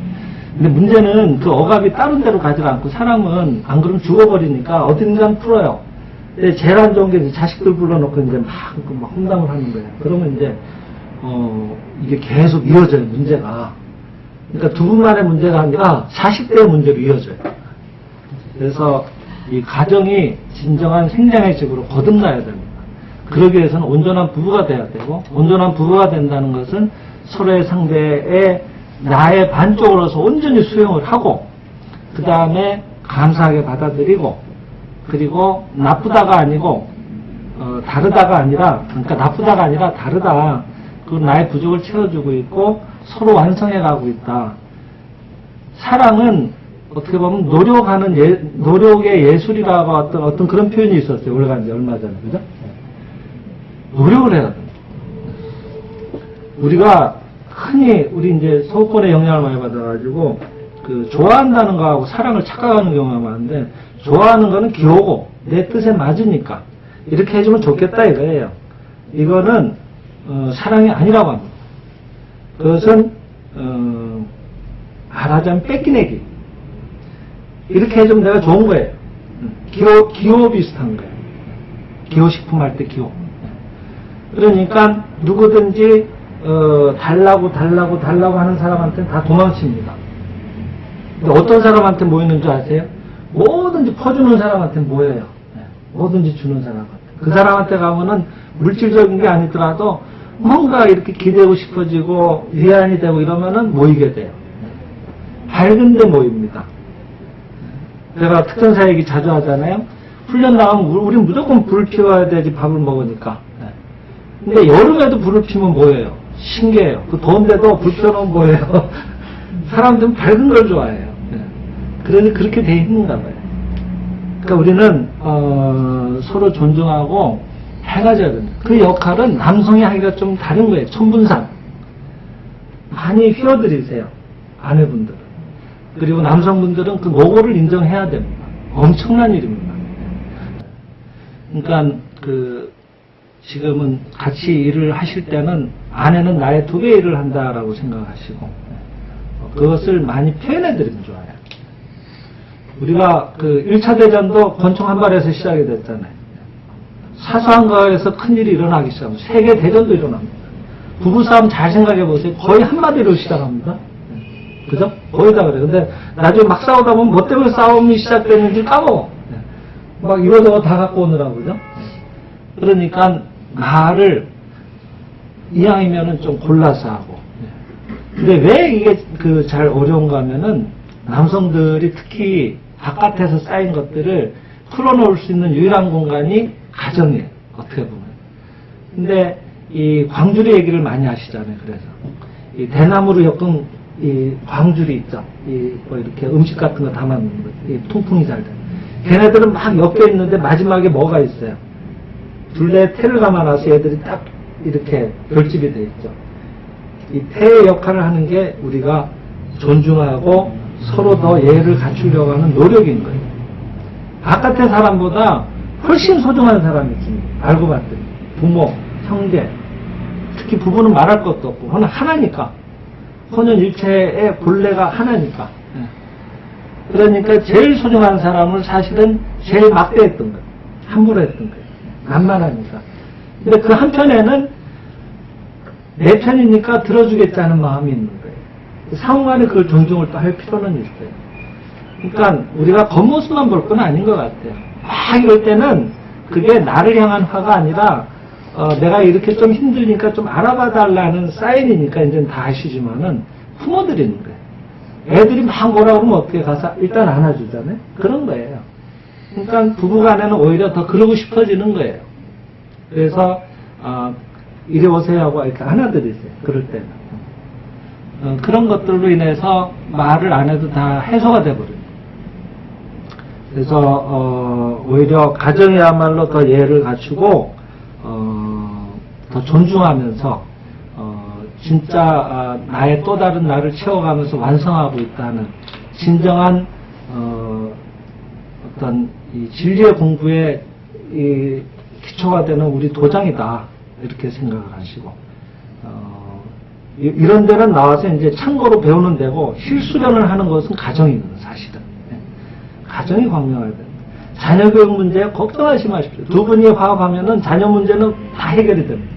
A: 근데 문제는 그 억압이 다른 데로 가지 않고 사람은 안 그러면 죽어버리니까 어딘가 풀어요. 근데 제일 안 좋은 게 이제 자식들 불러놓고 이제 막 혼담을 하는 거예요. 그러면 이제 이게 계속 이어져요, 문제가. 그러니까 두 분만의 문제가 아니라 자식들의 문제로 이어져요. 그래서 이 가정이 진정한 생장의 집으로 거듭나야 됩니다. 그러기 위해서는 온전한 부부가 돼야 되고, 온전한 부부가 된다는 것은 서로의 상대의 나의 반쪽으로서 온전히 수용을 하고, 그 다음에 감사하게 받아들이고, 그리고 나쁘다가 아니고, 다르다가 아니라, 그러니까 나쁘다가 아니라 다르다. 그 나의 부족을 채워주고 있고, 서로 완성해 가고 있다. 사랑은 어떻게 보면 노력의 예술이라고 어떤 그런 표현이 있었어요. 우리가 이제 얼마 전에, 그죠? 노력을 해야 됩니다. 우리가 흔히, 우리 이제 소권의 영향을 많이 받아가지고, 좋아한다는 거하고 사랑을 착각하는 경우가 많은데, 좋아하는 거는 귀여우고, 내 뜻에 맞으니까. 이렇게 해주면 좋겠다 이거예요. 이거는 사랑이 아니라고 합니다. 그것은 말하자면 뺏기내기. 이렇게 해주면 내가 좋은 거예요. 기호 비슷한 거예요. 기호식품 할 때 기호. 그러니까 누구든지 달라고 하는 사람한테는 다 도망칩니다. 근데 어떤 사람한테 모이는 줄 아세요? 뭐든지 퍼주는 사람한테 모여요. 뭐든지 주는 사람한테. 그 사람한테 가면은 물질적인 게 아니더라도 뭔가 이렇게 기대고 싶어지고 위안이 되고 이러면은 모이게 돼요. 밝은 데 모입니다. 제가 특전사 얘기 자주 하잖아요. 훈련 나가면 우린 무조건 불을 피워야 되지 밥을 먹으니까. 근데 여름에도 불을 피우면 뭐예요? 신기해요. 그 더운데도 불 피워놓으면 뭐예요? 사람들은 밝은 걸 좋아해요. 그러니 그렇게 돼 있는가 봐요. 그러니까 우리는 서로 존중하고 밝아져야 됩니다. 그 역할은 남성이 하기가 좀 다른 거예요. 천분상. 많이 휘어들이세요. 아내분들은. 그리고 남성분들은 그 노고를 인정해야 됩니다. 엄청난 일입니다. 그러니까 지금은 같이 일을 하실 때는 아내는 나의 2배 일을 한다라고 생각하시고 그것을 많이 표현해 드리면 좋아요. 우리가 1차 대전도 권총 한 발에서 시작이 됐잖아요. 사소한 거에서 큰일이 일어나기 시작합니다. 세계 대전도 일어납니다. 부부싸움 잘 생각해 보세요. 거의 한마디로 시작합니다. 그죠? 거의 다 그래요. 근데 나중에 막 싸우다 보면 뭐 때문에 싸움이 시작됐는지 까먹어. 막 이거저거 다 갖고 오느라고, 그죠? 그러니까 말을 이왕이면은 좀 골라서 하고. 근데 왜 이게 잘 어려운가 하면은 남성들이 특히 바깥에서 쌓인 것들을 풀어놓을 수 있는 유일한 공간이 가정이에요. 어떻게 보면. 근데 이 광주리 얘기를 많이 하시잖아요. 그래서 이 대나무로 엮은 이 광주리 있죠. 뭐 이렇게 음식 같은 거 담아놓는 거. 이 통풍이 잘 돼. 걔네들은 막 엮여 있는데 마지막에 뭐가 있어요? 둘레에 태를 감아놔서 얘들이 딱 이렇게 결집이 돼 있죠. 이 태의 역할을 하는 게 우리가 존중하고 서로 더 예의를 갖추려고 하는 노력인 거예요. 바깥의 사람보다 훨씬 소중한 사람이 있습니다. 알고 봤더니. 부모, 형제, 특히 부부는 말할 것도 없고, 그건 하나니까. 혼연일체의 본래가 하나니까. 그러니까 제일 소중한 사람을 사실은 제일 막대했던 거예요. 함부로 했던 거예요. 만만하니까. 근데 그 한편에는 내 편이니까 들어주겠다는 마음이 있는 거예요. 상호간에 그걸 존중을 또 할 필요는 있어요. 그러니까 우리가 겉모습만 볼 건 아닌 것 같아요. 막 이럴 때는 그게 나를 향한 화가 아니라 내가 이렇게 좀 힘드니까 좀 알아봐 달라는 사인이니까 이제는 다 아시지만은 품어드리는 거예요. 애들이 막 뭐라 그러면 어떻게 가서 일단 안아주잖아요. 그런 거예요. 그러니까 부부간에는 오히려 더 그러고 싶어지는 거예요. 그래서 이리 오세요 하고 이렇게 안아드리세요. 그럴 때는. 그런 것들로 인해서 말을 안 해도 다 해소가 돼버려요. 그래서 오히려 가정이야말로 더 예를 갖추고 더 존중하면서 진짜 나의 또 다른 나를 채워가면서 완성하고 있다는 진정한 어떤 이 진리의 공부에 이 기초가 되는 우리 도장이다 이렇게 생각을 하시고 이런 데는 나와서 이제 참고로 배우는 데고 실수련을 하는 것은 가정이거든 사실은. 가정이 광명해야 됩니다. 자녀 교육 문제 걱정하지 마십시오. 두 분이 화합하면은 자녀 문제는 다 해결이 됩니다.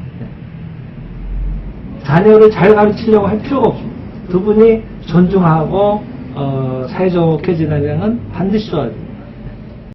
A: 자녀를 잘 가르치려고 할 필요가 없습니다. 두 분이 존중하고 사이좋게 지내려면 반드시 좋아야 됩니다.